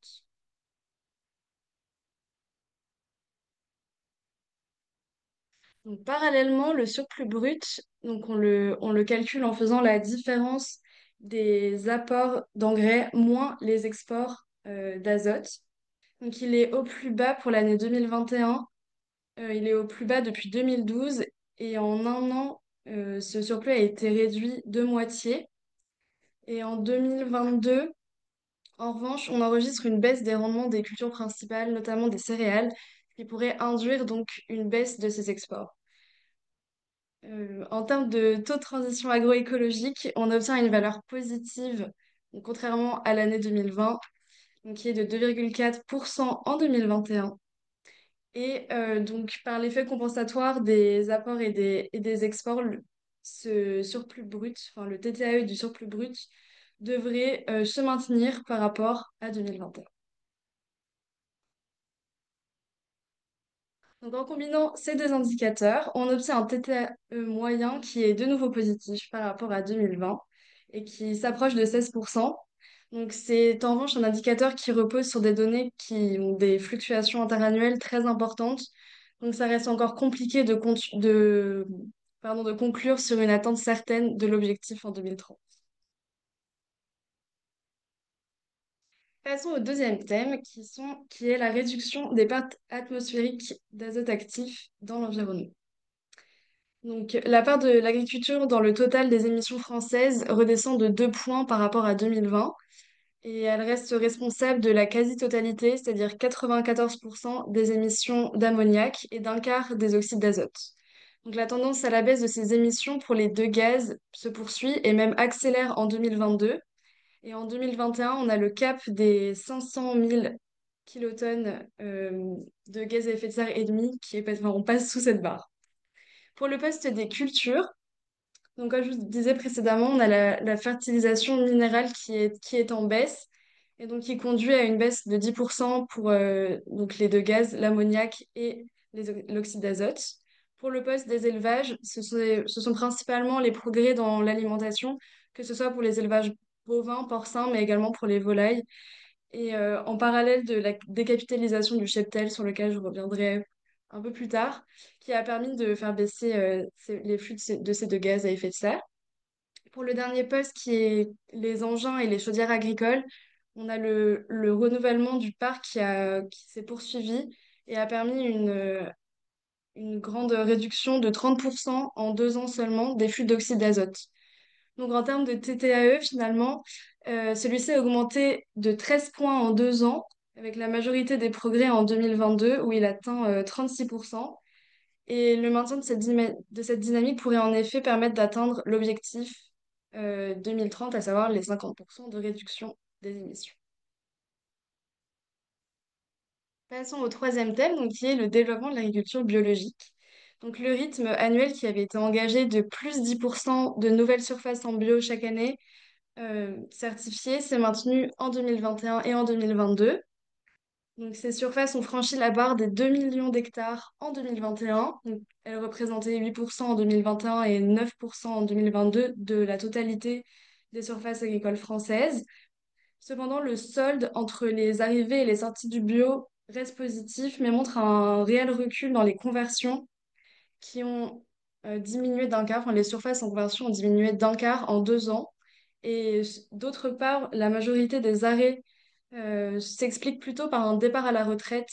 Donc, parallèlement, le surplus brut, donc on le calcule en faisant la différence des apports d'engrais moins les exports d'azote. Donc il est au plus bas pour l'année 2021. Il est au plus bas depuis 2012 et en un an, ce surplus a été réduit de moitié. Et en 2022, en revanche, on enregistre une baisse des rendements des cultures principales, notamment des céréales, qui pourrait induire donc une baisse de ces exports. En termes de taux de transition agroécologique, on obtient une valeur positive, donc contrairement à l'année 2020, donc qui est de 2,4% en 2021. Et donc, par l'effet compensatoire des apports et des exports, ce surplus brut, enfin le TTAE du surplus brut, devrait se maintenir par rapport à 2021. Donc, en combinant ces deux indicateurs, on obtient un TTAE moyen qui est de nouveau positif par rapport à 2020 et qui s'approche de 16%. Donc, c'est en revanche un indicateur qui repose sur des données qui ont des fluctuations interannuelles très importantes. Donc, ça reste encore compliqué de conclure sur une attente certaine de l'objectif en 2030. Passons au deuxième thème qui est la réduction des parts atmosphériques d'azote actif dans l'environnement. Donc, la part de l'agriculture dans le total des émissions françaises redescend de 2 points par rapport à 2020 et elle reste responsable de la quasi-totalité, c'est-à-dire 94% des émissions d'ammoniac et d'un quart des oxydes d'azote. Donc, la tendance à la baisse de ces émissions pour les deux gaz se poursuit et même accélère en 2022. Et en 2021, on a le cap des 500 000 kilotonnes de gaz à effet de serre et demi enfin, on passe sous cette barre. Pour le poste des cultures, donc comme je vous disais précédemment, on a la fertilisation minérale qui est en baisse et donc qui conduit à une baisse de 10% pour donc les deux gaz, l'ammoniac et l'oxyde d'azote. Pour le poste des élevages, ce sont principalement les progrès dans l'alimentation, que ce soit pour les élevages bovins, porcins, mais également pour les volailles. Et en parallèle de la décapitalisation du cheptel, sur lequel je reviendrai un peu plus tard, qui a permis de faire baisser les flux de ces deux gaz à effet de serre. Pour le dernier poste, qui est les engins et les chaudières agricoles, on a le renouvellement du parc qui s'est poursuivi et a permis une grande réduction de 30% en 2 ans seulement des flux d'oxyde d'azote. Donc en termes de TTAE, finalement, celui-ci a augmenté de 13 points en 2 ans, avec la majorité des progrès en 2022, où il atteint 36%. Et le maintien de cette dynamique pourrait en effet permettre d'atteindre l'objectif 2030, à savoir les 50% de réduction des émissions. Passons au troisième thème, donc, qui est le développement de l'agriculture biologique. Donc, le rythme annuel qui avait été engagé de plus 10% de nouvelles surfaces en bio chaque année certifiées s'est maintenu en 2021 et en 2022. Donc, ces surfaces ont franchi la barre des 2 millions d'hectares en 2021. Donc, elles représentaient 8% en 2021 et 9% en 2022 de la totalité des surfaces agricoles françaises. Cependant, le solde entre les arrivées et les sorties du bio reste positif, mais montre un réel recul dans les conversions qui ont diminué d'un quart. Enfin, les surfaces en conversion ont diminué d'un quart en 2 ans. Et d'autre part, la majorité des arrêts s'explique plutôt par un départ à la retraite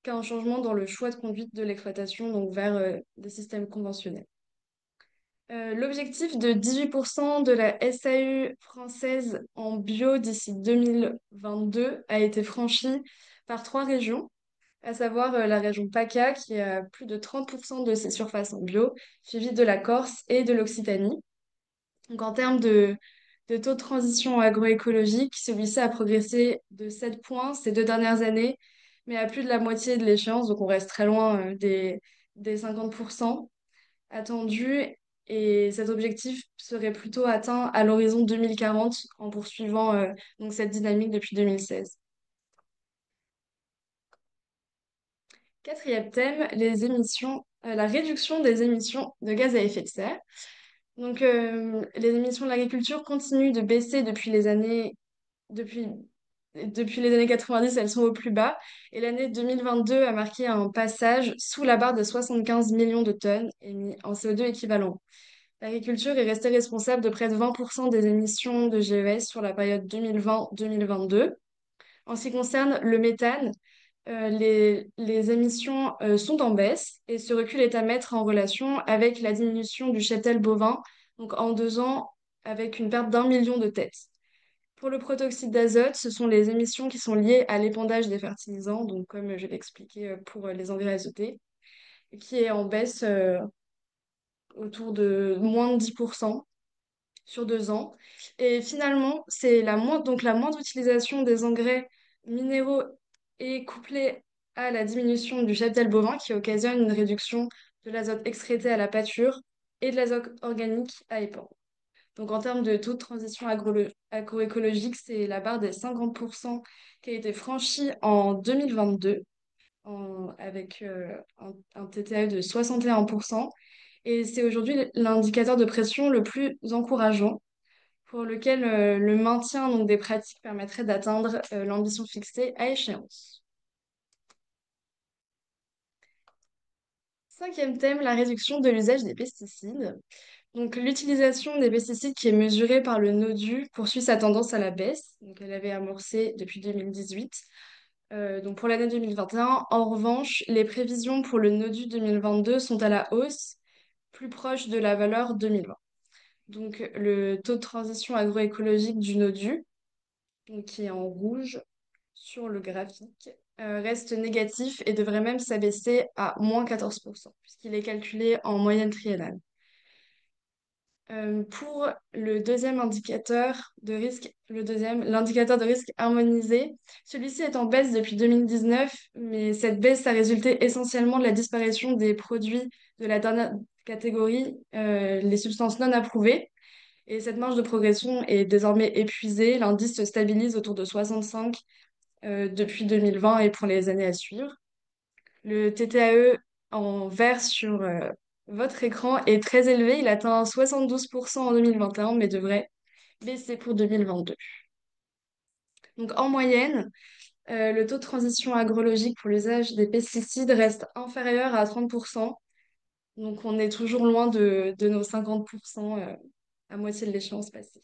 qu'un changement dans le choix de conduite de l'exploitation, donc vers des systèmes conventionnels. L'objectif de 18% de la SAU française en bio d'ici 2022 a été franchi par 3 régions, à savoir la région PACA qui a plus de 30% de ses surfaces en bio, suivie de la Corse et de l'Occitanie. Donc en termes de taux de transition agroécologique, celui-ci a progressé de 7 points ces 2 dernières années, mais à plus de la moitié de l'échéance, donc on reste très loin des 50% attendus. Et cet objectif serait plutôt atteint à l'horizon 2040 en poursuivant donc cette dynamique depuis 2016. Quatrième thème, les émissions, la réduction des émissions de gaz à effet de serre. Donc, les émissions de l'agriculture continuent de baisser depuis, depuis les années 90, elles sont au plus bas. Et l'année 2022 a marqué un passage sous la barre de 75 millions de tonnes émis en CO2 équivalent. L'agriculture est restée responsable de près de 20% des émissions de GES sur la période 2020-2022. En ce qui concerne le méthane, les émissions sont en baisse et ce recul est à mettre en relation avec la diminution du cheptel bovin, donc en 2 ans avec une perte d'1 million de têtes. Pour le protoxyde d'azote, ce sont les émissions qui sont liées à l'épandage des fertilisants, donc comme je l'ai expliqué pour les engrais azotés, qui est en baisse autour de moins de 10% sur 2 ans. Et finalement, c'est la moindre utilisation des engrais minéraux est couplée à la diminution du cheptel bovin qui occasionne une réduction de l'azote excrété à la pâture et de l'azote organique à épandre. Donc en termes de taux de transition agroécologique, c'est la barre des 50% qui a été franchie en 2022 avec un TTAE de 61%. Et c'est aujourd'hui l'indicateur de pression le plus encourageant pour lequel le maintien donc, des pratiques permettrait d'atteindre l'ambition fixée à échéance. Cinquième thème, la réduction de l'usage des pesticides. Donc, l'utilisation des pesticides qui est mesurée par le NODU poursuit sa tendance à la baisse. Donc, elle avait amorcé depuis 2018. Donc, pour l'année 2021, en revanche, les prévisions pour le NODU 2022 sont à la hausse, plus proche de la valeur 2020. Donc, le taux de transition agroécologique du NODU, donc, qui est en rouge sur le graphique, reste négatif et devrait même s'abaisser à moins 14%, puisqu'il est calculé en moyenne triennale. Pour le deuxième indicateur de risque, l'indicateur de risque harmonisé, celui-ci est en baisse depuis 2019, mais cette baisse a résulté essentiellement de la disparition des produits de la dernière catégorie, les substances non approuvées. Et cette marge de progression est désormais épuisée. L'indice se stabilise autour de 65 depuis 2020 et pour les années à suivre. Le TTAE en vert sur votre écran est très élevé. Il atteint 72% en 2021, mais devrait baisser pour 2022. Donc en moyenne, le taux de transition agrologique pour l'usage des pesticides reste inférieur à 30%. Donc on est toujours loin de nos 50% à moitié de l'échéance passée.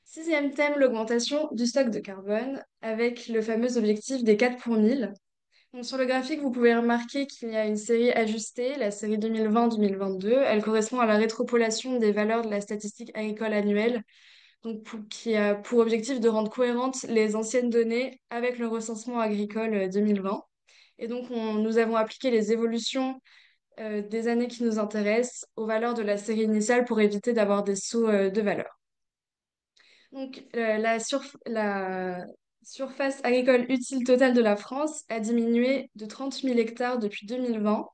Sixième thème, l'augmentation du stock de carbone avec le fameux objectif des 4 pour 1000. Donc, sur le graphique, vous pouvez remarquer qu'il y a une série ajustée, la série 2020-2022. Elle correspond à la rétropolation des valeurs de la statistique agricole annuelle, donc qui a pour objectif de rendre cohérentes les anciennes données avec le recensement agricole 2020. Et donc, nous avons appliqué les évolutions des années qui nous intéressent aux valeurs de la série initiale pour éviter d'avoir des sauts de valeurs. Donc, la surface agricole utile totale de la France a diminué de 30 000 hectares depuis 2020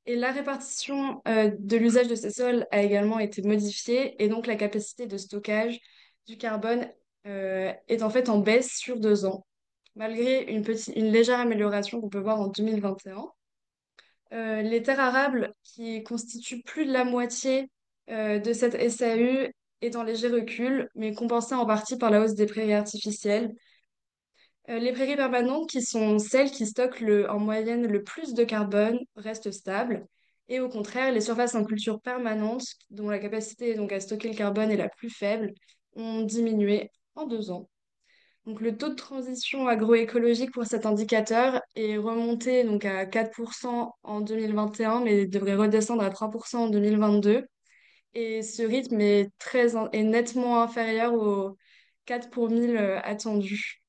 et la répartition de l'usage de ces sols a également été modifiée et donc la capacité de stockage du carbone est en fait en baisse sur 2 ans, malgré une légère amélioration qu'on peut voir en 2021. Les terres arables, qui constituent plus de la moitié de cette SAU, est en léger recul, mais compensée en partie par la hausse des prairies artificielles. Les prairies permanentes, qui sont celles qui stockent en moyenne le plus de carbone, restent stables. Et au contraire, les surfaces en culture permanente, dont la capacité donc, à stocker le carbone est la plus faible, ont diminué en 2 ans. Donc, le taux de transition agroécologique pour cet indicateur est remonté donc, à 4% en 2021, mais devrait redescendre à 3% en 2022. Et ce rythme est nettement inférieur aux 4 pour 1000 attendus.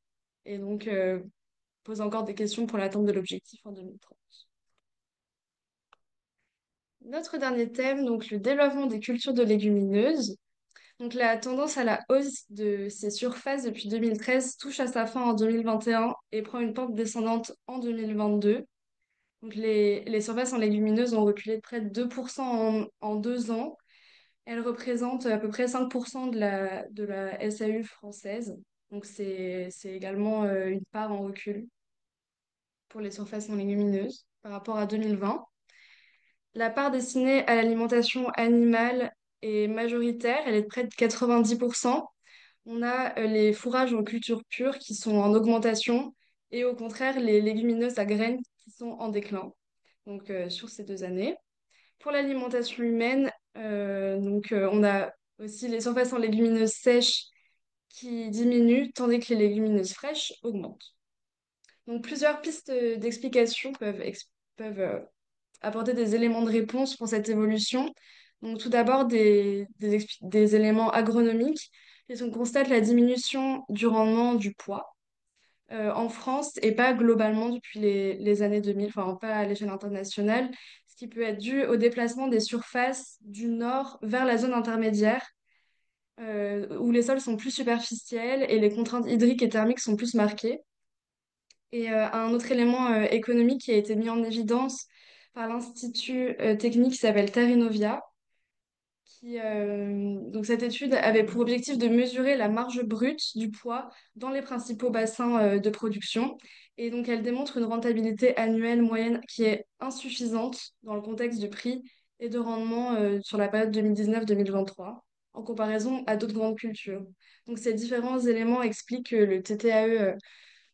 Et donc, pose encore des questions pour l'atteinte de l'objectif en 2030. Notre dernier thème, donc le développement des cultures de légumineuses. Donc, la tendance à la hausse de ces surfaces depuis 2013 touche à sa fin en 2021 et prend une pente descendante en 2022. Donc les surfaces en légumineuses ont reculé de près de 2% en 2 ans. Elles représentent à peu près 5% de la SAU française. Donc c'est également une part en recul pour les surfaces non légumineuses par rapport à 2020. La part destinée à l'alimentation animale est majoritaire, elle est de près de 90%. On a les fourrages en culture pure qui sont en augmentation et au contraire les légumineuses à graines qui sont en déclin, donc sur ces 2 années. Pour l'alimentation humaine, on a aussi les surfaces en légumineuses sèches qui diminuent tandis que les légumineuses fraîches augmentent. Donc plusieurs pistes d'explication peuvent apporter des éléments de réponse pour cette évolution. Donc, tout d'abord, des éléments agronomiques. Et on constate la diminution du rendement du pois en France et pas globalement depuis les années 2000, enfin pas à l'échelle internationale, ce qui peut être dû au déplacement des surfaces du nord vers la zone intermédiaire, où les sols sont plus superficiels et les contraintes hydriques et thermiques sont plus marquées. Et un autre élément économique qui a été mis en évidence par l'Institut technique qui s'appelle Terrinovia, donc cette étude avait pour objectif de mesurer la marge brute du poids dans les principaux bassins de production. Et donc elle démontre une rentabilité annuelle moyenne qui est insuffisante dans le contexte du prix et de rendement sur la période 2019-2023 en comparaison à d'autres grandes cultures. Donc ces différents éléments expliquent que le TTAE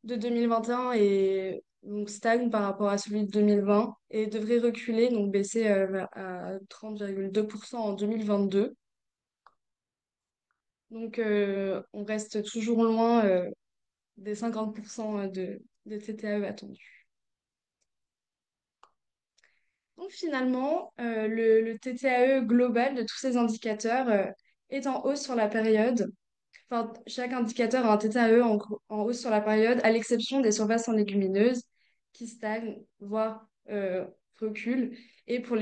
de 2021 donc stagne par rapport à celui de 2020 et devrait reculer, donc baisser à 30,2% en 2022. Donc on reste toujours loin des 50% de TTAE attendus. Donc finalement, le TTAE global de tous ces indicateurs est en hausse sur la période. Enfin, chaque indicateur a un TTAE en hausse sur la période, à l'exception des surfaces en légumineuses qui stagnent, voire reculent, et pour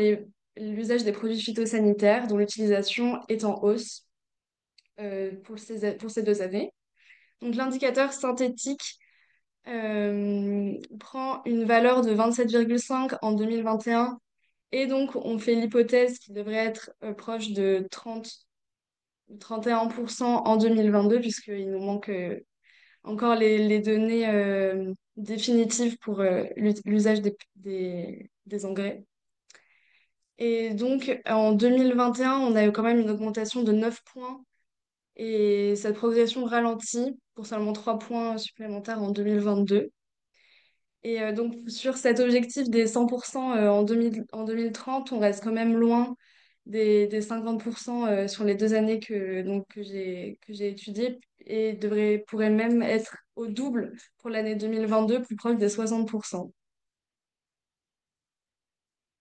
l'usage des produits phytosanitaires dont l'utilisation est en hausse pour ces 2 années. Donc l'indicateur synthétique prend une valeur de 27,5 en 2021, et donc on fait l'hypothèse qu'il devrait être proche de 31% en 2022, puisqu'il nous manque encore les données définitives pour l'usage des engrais. Et donc, en 2021, on a eu quand même une augmentation de 9 points et cette progression ralentit pour seulement 3 points supplémentaires en 2022. Et donc, sur cet objectif des 100% en 2030, on reste quand même loin des 50% sur les 2 années que j'ai étudiées et pourrait même être au double pour l'année 2022, plus proche des 60%.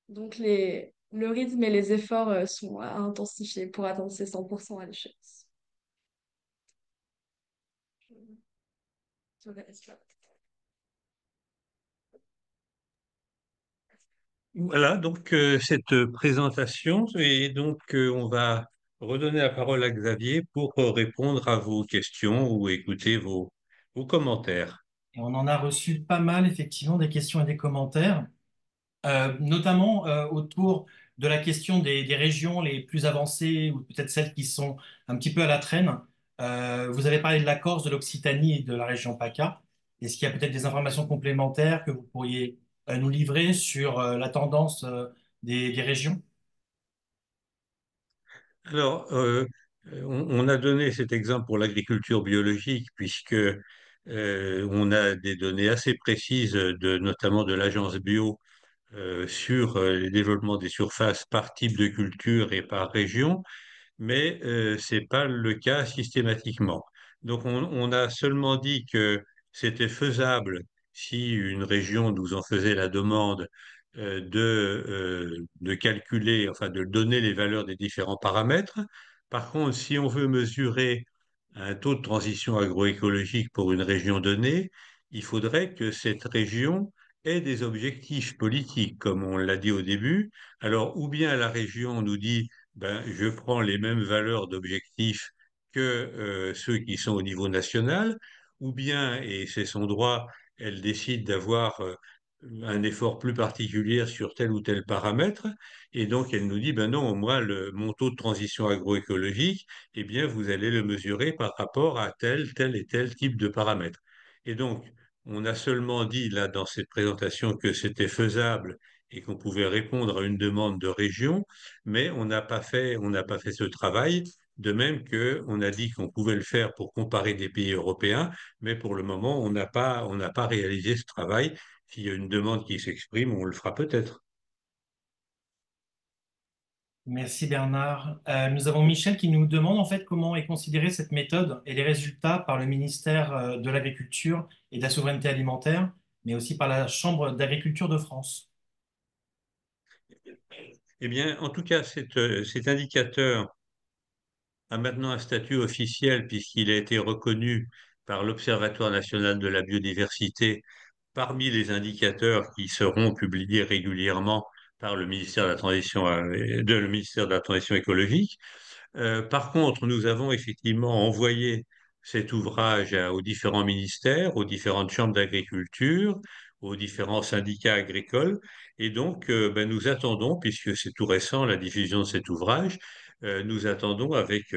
Donc, le rythme et les efforts sont à intensifier pour atteindre ces 100% à l'échéance. Je reste là. Voilà, donc cette présentation, et donc on va redonner la parole à Xavier pour répondre à vos questions ou écouter vos commentaires. Et on en a reçu pas mal, effectivement, des questions et des commentaires. Notamment autour de la question des régions les plus avancées ou peut-être celles qui sont un petit peu à la traîne. Vous avez parlé de la Corse, de l'Occitanie et de la région PACA. Est-ce qu'il y a peut-être des informations complémentaires que vous pourriez nous livrer sur la tendance des régions? Alors, on a donné cet exemple pour l'agriculture biologique puisque on a des données assez précises notamment de l'agence bio sur les développements des surfaces par type de culture et par région, mais ce n'est pas le cas systématiquement. Donc on a seulement dit que c'était faisable si une région nous en faisait la demande de calculer, enfin de donner les valeurs des différents paramètres. Par contre, si on veut mesurer un taux de transition agroécologique pour une région donnée, il faudrait que cette région ait des objectifs politiques, comme on l'a dit au début. Alors, ou bien la région nous dit ben, je prends les mêmes valeurs d'objectifs que ceux qui sont au niveau national, ou bien, et c'est son droit, elle décide d'avoir un effort plus particulier sur tel ou tel paramètre. Et donc, elle nous dit, ben non, moi, mon taux de transition agroécologique, eh bien, vous allez le mesurer par rapport à tel et tel type de paramètres. Et donc, on a seulement dit, là, dans cette présentation, que c'était faisable et qu'on pouvait répondre à une demande de région, mais on n'a pas fait ce travail. De même qu'on a dit qu'on pouvait le faire pour comparer des pays européens, mais pour le moment, on n'a pas réalisé ce travail. S'il y a une demande qui s'exprime, on le fera peut-être. Merci Bernard. Nous avons Michel qui nous demande en fait comment est considérée cette méthode et les résultats par le ministère de l'Agriculture et de la Souveraineté alimentaire, mais aussi par la Chambre d'agriculture de France. Eh bien, en tout cas, cet indicateur a maintenant un statut officiel puisqu'il a été reconnu par l'Observatoire national de la biodiversité parmi les indicateurs qui seront publiés régulièrement par le ministère de la le ministère de la Transition écologique. Par contre, nous avons effectivement envoyé cet ouvrage aux différents ministères, aux différentes chambres d'agriculture, aux différents syndicats agricoles. Et donc, ben, nous attendons, puisque c'est tout récent, la diffusion de cet ouvrage, nous attendons avec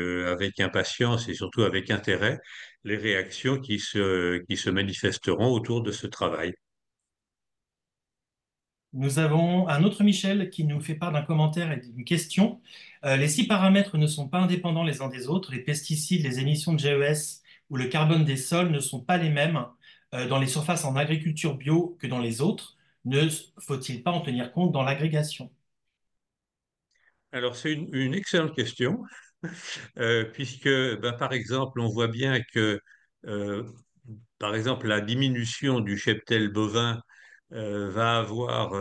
impatience et surtout avec intérêt les réactions qui se manifesteront autour de ce travail. Nous avons un autre Michel qui nous fait part d'un commentaire et d'une question. Les 6 paramètres ne sont pas indépendants les uns des autres. Les pesticides, les émissions de GES ou le carbone des sols ne sont pas les mêmes dans les surfaces en agriculture bio que dans les autres. Ne faut-il pas en tenir compte dans l'agrégation? Alors, c'est une excellente question. Puisque, ben, par exemple, on voit bien que, euh, par exemple, la diminution du cheptel bovin va avoir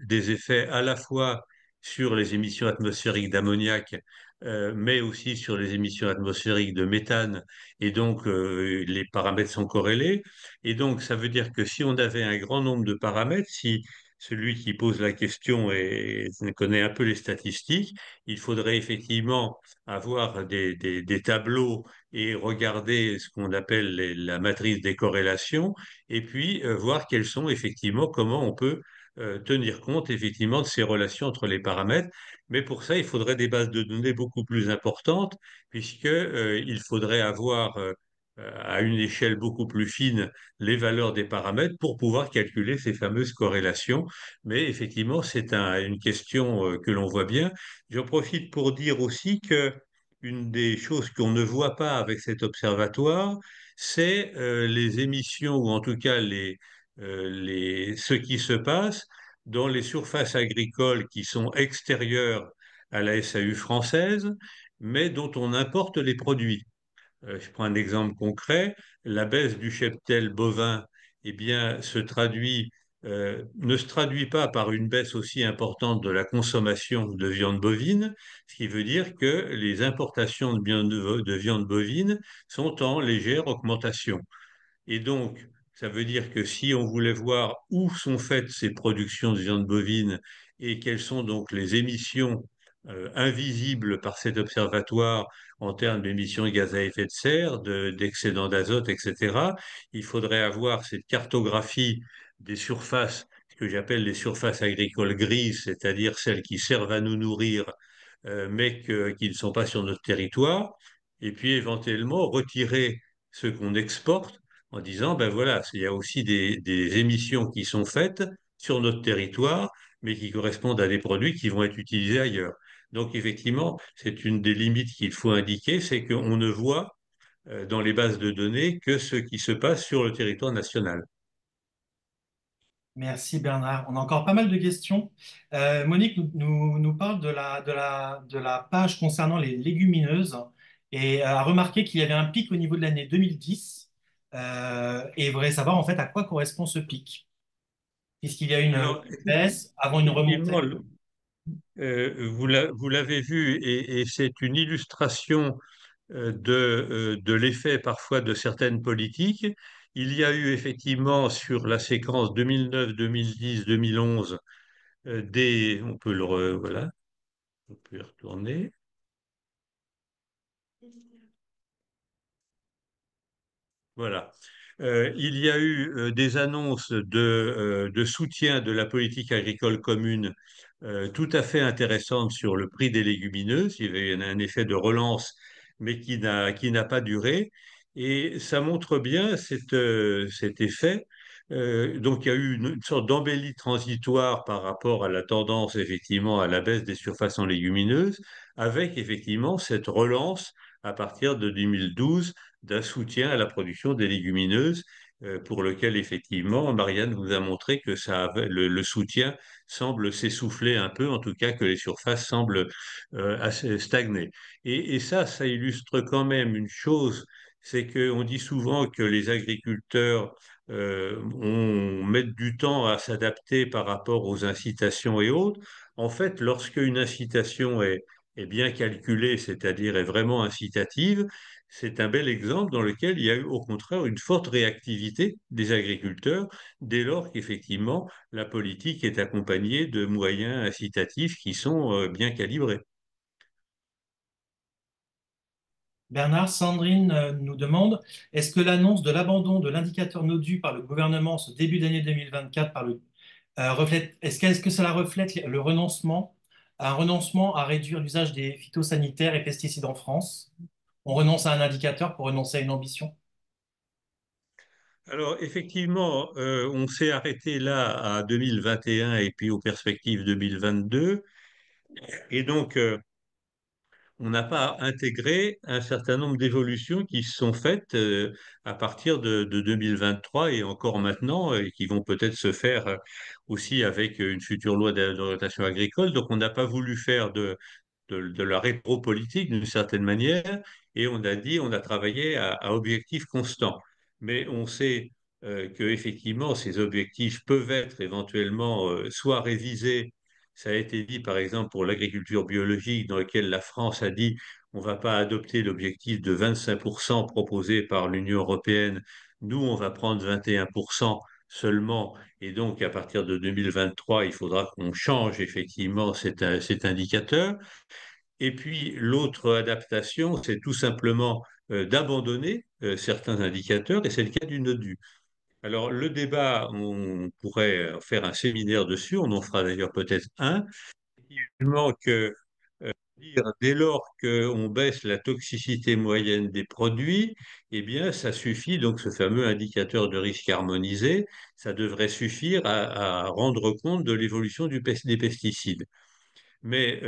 des effets à la fois sur les émissions atmosphériques d'ammoniac, mais aussi sur les émissions atmosphériques de méthane, et donc les paramètres sont corrélés. Et donc, ça veut dire que si on avait un grand nombre de paramètres, si celui qui pose la question connaît un peu les statistiques, il faudrait effectivement avoir des tableaux et regarder ce qu'on appelle la matrice des corrélations, et puis voir quels sont effectivement, comment on peut tenir compte effectivement de ces relations entre les paramètres. Mais pour ça, il faudrait des bases de données beaucoup plus importantes, puisque il faudrait avoir à une échelle beaucoup plus fine les valeurs des paramètres pour pouvoir calculer ces fameuses corrélations. Mais effectivement, c'est une question que l'on voit bien. J'en profite pour dire aussi que une des choses qu'on ne voit pas avec cet observatoire, c'est les émissions, ou en tout cas ce qui se passe dans les surfaces agricoles qui sont extérieures à la SAU française, mais dont on importe les produits. Je prends un exemple concret. La baisse du cheptel bovin, eh bien, ne se traduit pas par une baisse aussi importante de la consommation de viande bovine, ce qui veut dire que les importations de viande bovine sont en légère augmentation. Et donc, ça veut dire que si on voulait voir où sont faites ces productions de viande bovine et quelles sont donc les émissions invisibles par cet observatoire en termes d'émissions de gaz à effet de serre, d'excédents d'azote, etc., il faudrait avoir cette cartographie des surfaces, ce que j'appelle les surfaces agricoles grises, c'est-à-dire celles qui servent à nous nourrir, qui ne sont pas sur notre territoire, et puis éventuellement retirer ce qu'on exporte en disant, ben voilà, il y a aussi des émissions qui sont faites sur notre territoire, mais qui correspondent à des produits qui vont être utilisés ailleurs. Donc effectivement, c'est une des limites qu'il faut indiquer, c'est qu'on ne voit dans les bases de données que ce qui se passe sur le territoire national. Merci Bernard. On a encore pas mal de questions. Monique nous parle de la page concernant les légumineuses et a remarqué qu'il y avait un pic au niveau de l'année 2010 et voudrait savoir en fait à quoi correspond ce pic, puisqu'il y a une Alors, baisse avant une effectivement, remontée. vous l'avez vu, et c'est une illustration de l'effet parfois de certaines politiques. Il y a eu effectivement sur la séquence 2009, 2010, 2011 on peut voilà, on peut y retourner. Voilà. Il y a eu des annonces de soutien de la politique agricole commune tout à fait intéressantes sur le prix des légumineuses. Il y avait un effet de relance, mais qui n'a pas duré. Et ça montre bien cet effet. Donc il y a eu une sorte d'embellie transitoire par rapport à la tendance, effectivement, à la baisse des surfaces en légumineuses, avec effectivement cette relance à partir de 2012 d'un soutien à la production des légumineuses, pour lequel, effectivement, Marianne vous a montré que le soutien semble s'essouffler un peu, en tout cas que les surfaces semblent assez stagner. Et ça illustre quand même une chose, c'est qu'on dit souvent que les agriculteurs mettent du temps à s'adapter par rapport aux incitations et autres. En fait, lorsque une incitation est bien calculée, c'est-à-dire est vraiment incitative, c'est un bel exemple dans lequel il y a eu au contraire une forte réactivité des agriculteurs dès lors qu'effectivement la politique est accompagnée de moyens incitatifs qui sont bien calibrés. Bernard, Sandrine nous demande, est-ce que l'annonce de l'abandon de l'indicateur NODU par le gouvernement ce début d'année 2024 est-ce que cela reflète un renoncement à réduire l'usage des phytosanitaires et pesticides en France? On renonce à un indicateur pour renoncer à une ambition? Alors effectivement, on s'est arrêté là à 2021 et puis aux perspectives 2022. Et donc, on n'a pas intégré un certain nombre d'évolutions qui se sont faites à partir de 2023 et encore maintenant, et qui vont peut-être se faire aussi avec une future loi d'orientation agricole. Donc, on n'a pas voulu faire de la rétro-politique d'une certaine manière, et on a dit, on a travaillé à objectifs constants. Mais on sait que effectivement, ces objectifs peuvent être éventuellement soit révisés. Ça a été dit, par exemple, pour l'agriculture biologique, dans lequel la France a dit on ne va pas adopter l'objectif de 25% proposé par l'Union européenne. Nous, on va prendre 21% seulement. Et donc, à partir de 2023, il faudra qu'on change effectivement cet indicateur. Et puis, l'autre adaptation, c'est tout simplement d'abandonner certains indicateurs, et c'est le cas du NODU. Alors, le débat, on pourrait faire un séminaire dessus, on en fera d'ailleurs peut-être un. Effectivement que dès lors qu'on baisse la toxicité moyenne des produits, eh bien, ça suffit, donc ce fameux indicateur de risque harmonisé, ça devrait suffire à rendre compte de l'évolution des pesticides. Mais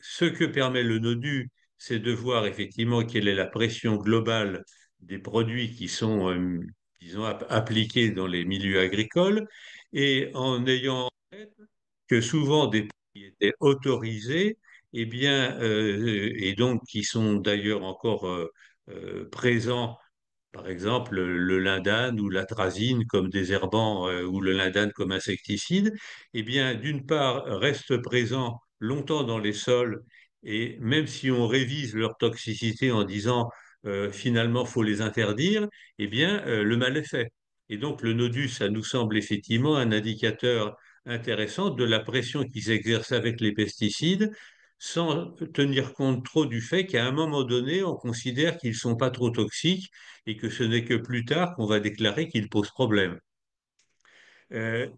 ce que permet le NODU, c'est de voir effectivement quelle est la pression globale des produits qui sont, disons, appliqués dans les milieux agricoles, et en ayant que souvent des pays étaient autorisés, eh bien, et donc qui sont d'ailleurs encore présents, par exemple le lindane ou l'atrazine comme désherbant ou le lindane comme insecticide, eh bien, d'une part, restent présents longtemps dans les sols, et même si on révise leur toxicité en disant finalement faut les interdire, eh bien, le mal est fait. Et donc le nodus, ça nous semble effectivement un indicateur intéressant de la pression qui s'exerce avec les pesticides, sans tenir compte trop du fait qu'à un moment donné, on considère qu'ils ne sont pas trop toxiques et que ce n'est que plus tard qu'on va déclarer qu'ils posent problème. Euh,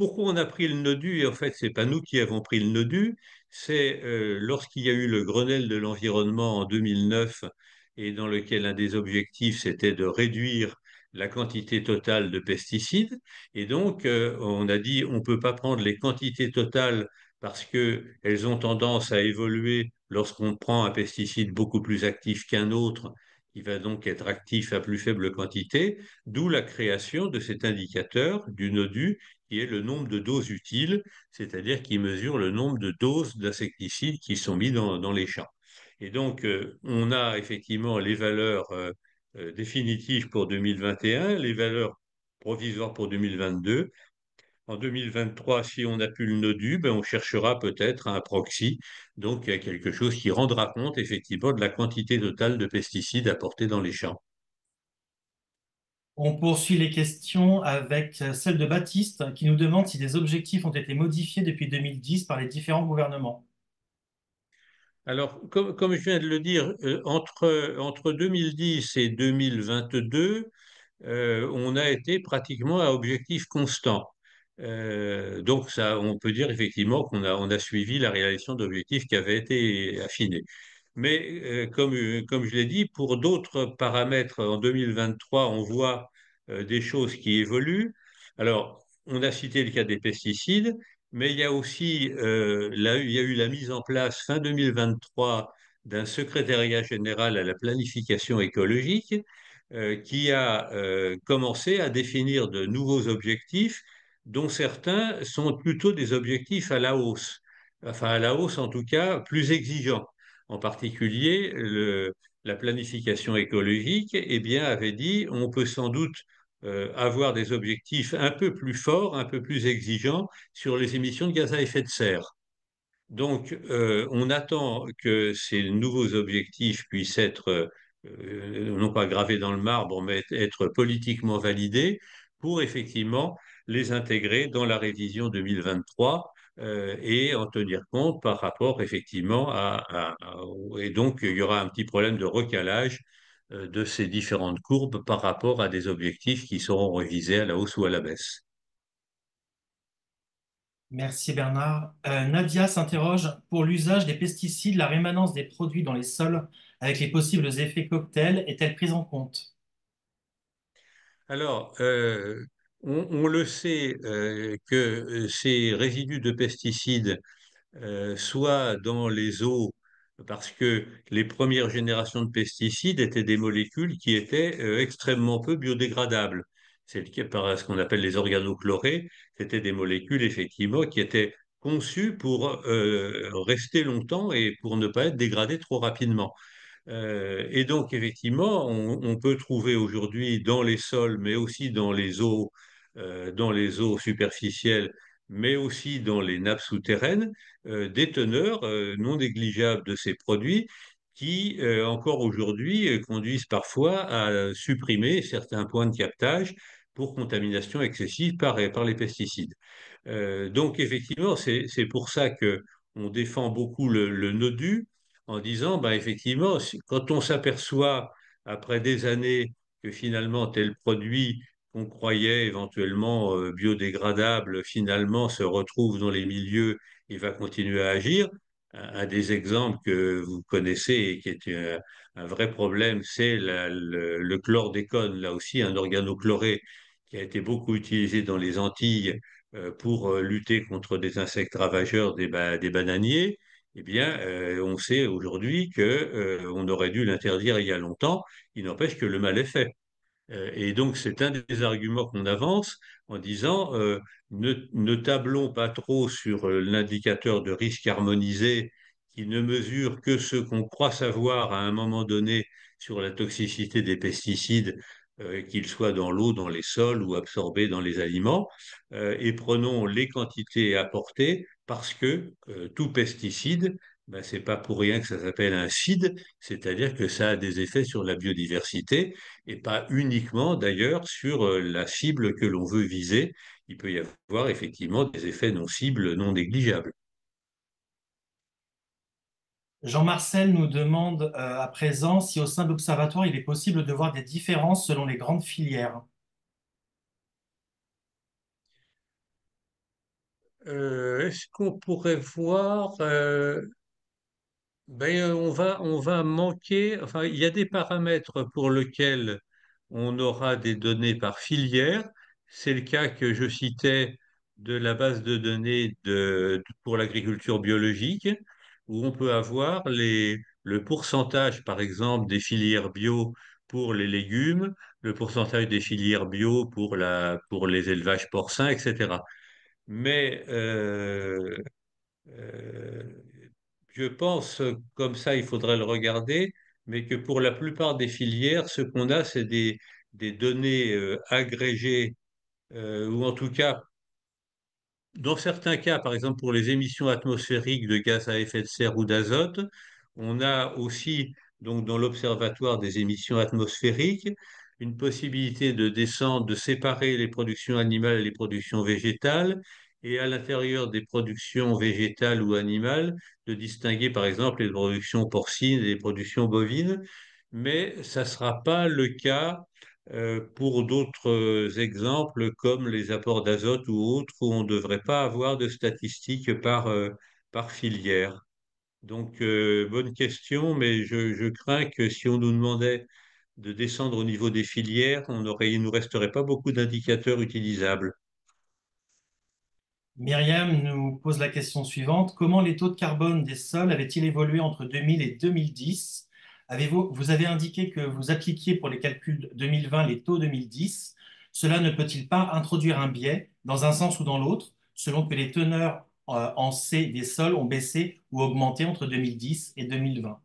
Pourquoi on a pris le NODU? Et en fait, c'est pas nous qui avons pris le NODU, c'est lorsqu'il y a eu le Grenelle de l'environnement en 2009, et dans lequel un des objectifs, c'était de réduire la quantité totale de pesticides. Et donc, on a dit, on ne peut pas prendre les quantités totales parce qu'elles ont tendance à évoluer lorsqu'on prend un pesticide beaucoup plus actif qu'un autre, qui va donc être actif à plus faible quantité, d'où la création de cet indicateur du NODU, qui est le nombre de doses utiles, c'est-à-dire qui mesure le nombre de doses d'insecticides qui sont mis dans les champs. Et donc, on a effectivement les valeurs définitives pour 2021, les valeurs provisoires pour 2022. En 2023, si on n'a plus le NODU, ben on cherchera peut-être un proxy, donc quelque chose qui rendra compte effectivement de la quantité totale de pesticides apportés dans les champs. On poursuit les questions avec celle de Baptiste qui nous demande si des objectifs ont été modifiés depuis 2010 par les différents gouvernements. Alors, comme je viens de le dire, entre 2010 et 2022, on a été pratiquement à objectif constant. Donc, ça, on peut dire effectivement on a suivi la réalisation d'objectifs qui avaient été affinés. Mais comme je l'ai dit, pour d'autres paramètres, en 2023, on voit des choses qui évoluent. Alors, on a cité le cas des pesticides, mais il y a aussi il y a eu la mise en place fin 2023 d'un secrétariat général à la planification écologique qui a commencé à définir de nouveaux objectifs dont certains sont plutôt des objectifs à la hausse. Enfin, à la hausse en tout cas, plus exigeants. En particulier, la planification écologique, eh bien, avait dit on peut sans doute avoir des objectifs un peu plus forts, un peu plus exigeants sur les émissions de gaz à effet de serre. Donc, on attend que ces nouveaux objectifs puissent être non pas gravés dans le marbre, mais être politiquement validés pour effectivement les intégrer dans la révision 2023 et en tenir compte par rapport effectivement Et donc, il y aura un petit problème de recalage de ces différentes courbes par rapport à des objectifs qui seront révisés à la hausse ou à la baisse. Merci Bernard. Nadia s'interroge pour l'usage des pesticides, la rémanence des produits dans les sols avec les possibles effets cocktails est-elle prise en compte? Alors, on le sait que ces résidus de pesticides soit dans les eaux, parce que les premières générations de pesticides étaient des molécules qui étaient extrêmement peu biodégradables. C'est le cas par ce qu'on appelle les organochlorés. C'était des molécules, effectivement, qui étaient conçues pour rester longtemps et pour ne pas être dégradées trop rapidement. Et donc, effectivement, on peut trouver aujourd'hui dans les sols, mais aussi dans les eaux superficielles, mais aussi dans les nappes souterraines, des teneurs non négligeables de ces produits qui, encore aujourd'hui, conduisent parfois à supprimer certains points de captage pour contamination excessive par les pesticides. Donc effectivement, c'est pour ça que on défend beaucoup le NODU en disant, bah, effectivement, quand on s'aperçoit après des années que finalement tel produit qu'on croyait éventuellement biodégradable, finalement se retrouve dans les milieux et va continuer à agir. Un des exemples que vous connaissez et qui est un vrai problème, c'est le chlordécone, là aussi un organochloré qui a été beaucoup utilisé dans les Antilles pour lutter contre des insectes ravageurs des bananiers, eh bien, on sait aujourd'hui que on aurait dû l'interdire il y a longtemps. Il n'empêche que le mal est fait. Et donc, c'est un des arguments qu'on avance en disant ne tablons pas trop sur l'indicateur de risque harmonisé qui ne mesure que ce qu'on croit savoir à un moment donné sur la toxicité des pesticides, qu'ils soient dans l'eau, dans les sols ou absorbés dans les aliments, et prenons les quantités apportées parce que tout pesticide, ben, c'est pas pour rien que ça s'appelle un CID, c'est-à-dire que ça a des effets sur la biodiversité et pas uniquement d'ailleurs sur la cible que l'on veut viser. Il peut y avoir effectivement des effets non cibles non négligeables. Jean-Marcel nous demande à présent si au sein de l'Observatoire, il est possible de voir des différences selon les grandes filières. Est-ce qu'on pourrait voir ben, on va manquer, enfin, il y a des paramètres pour lesquels on aura des données par filière. C'est le cas que je citais de la base de données pour l'agriculture biologique, où on peut avoir le pourcentage, par exemple, des filières bio pour les légumes, le pourcentage des filières bio pour les élevages porcins, etc. Mais euh, je pense, comme ça, il faudrait le regarder, mais que pour la plupart des filières, ce qu'on a, c'est des données agrégées, ou en tout cas, dans certains cas, par exemple pour les émissions atmosphériques de gaz à effet de serre ou d'azote, on a aussi, donc dans l'Observatoire des émissions atmosphériques, une possibilité de descendre, de séparer les productions animales et les productions végétales, et à l'intérieur des productions végétales ou animales, de distinguer par exemple les productions porcines et les productions bovines, mais ça ne sera pas le cas pour d'autres exemples comme les apports d'azote ou autres où on ne devrait pas avoir de statistiques par filière. Donc, bonne question, mais je crains que si on nous demandait de descendre au niveau des filières, il nous resterait pas beaucoup d'indicateurs utilisables. Myriam nous pose la question suivante. Comment les taux de carbone des sols avaient-ils évolué entre 2000 et 2010? Vous avez indiqué que vous appliquiez pour les calculs 2020 les taux 2010. Cela ne peut-il pas introduire un biais dans un sens ou dans l'autre, selon que les teneurs en C des sols ont baissé ou augmenté entre 2010 et 2020?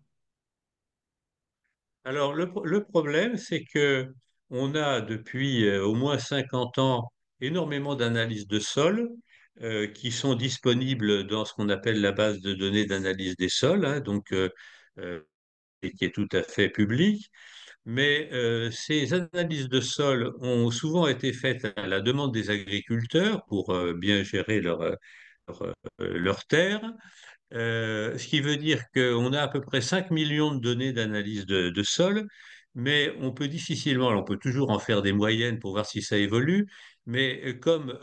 Alors, le problème, c'est que on a depuis au moins 50 ans énormément d'analyses de sol qui sont disponibles dans ce qu'on appelle la base de données d'analyse des sols, hein, euh, et qui est tout à fait publique. Mais ces analyses de sol ont souvent été faites à la demande des agriculteurs pour bien gérer leurs terres. Ce qui veut dire qu'on a à peu près 5 millions de données d'analyse de sol, mais on peut difficilement, alors on peut toujours en faire des moyennes pour voir si ça évolue, mais comme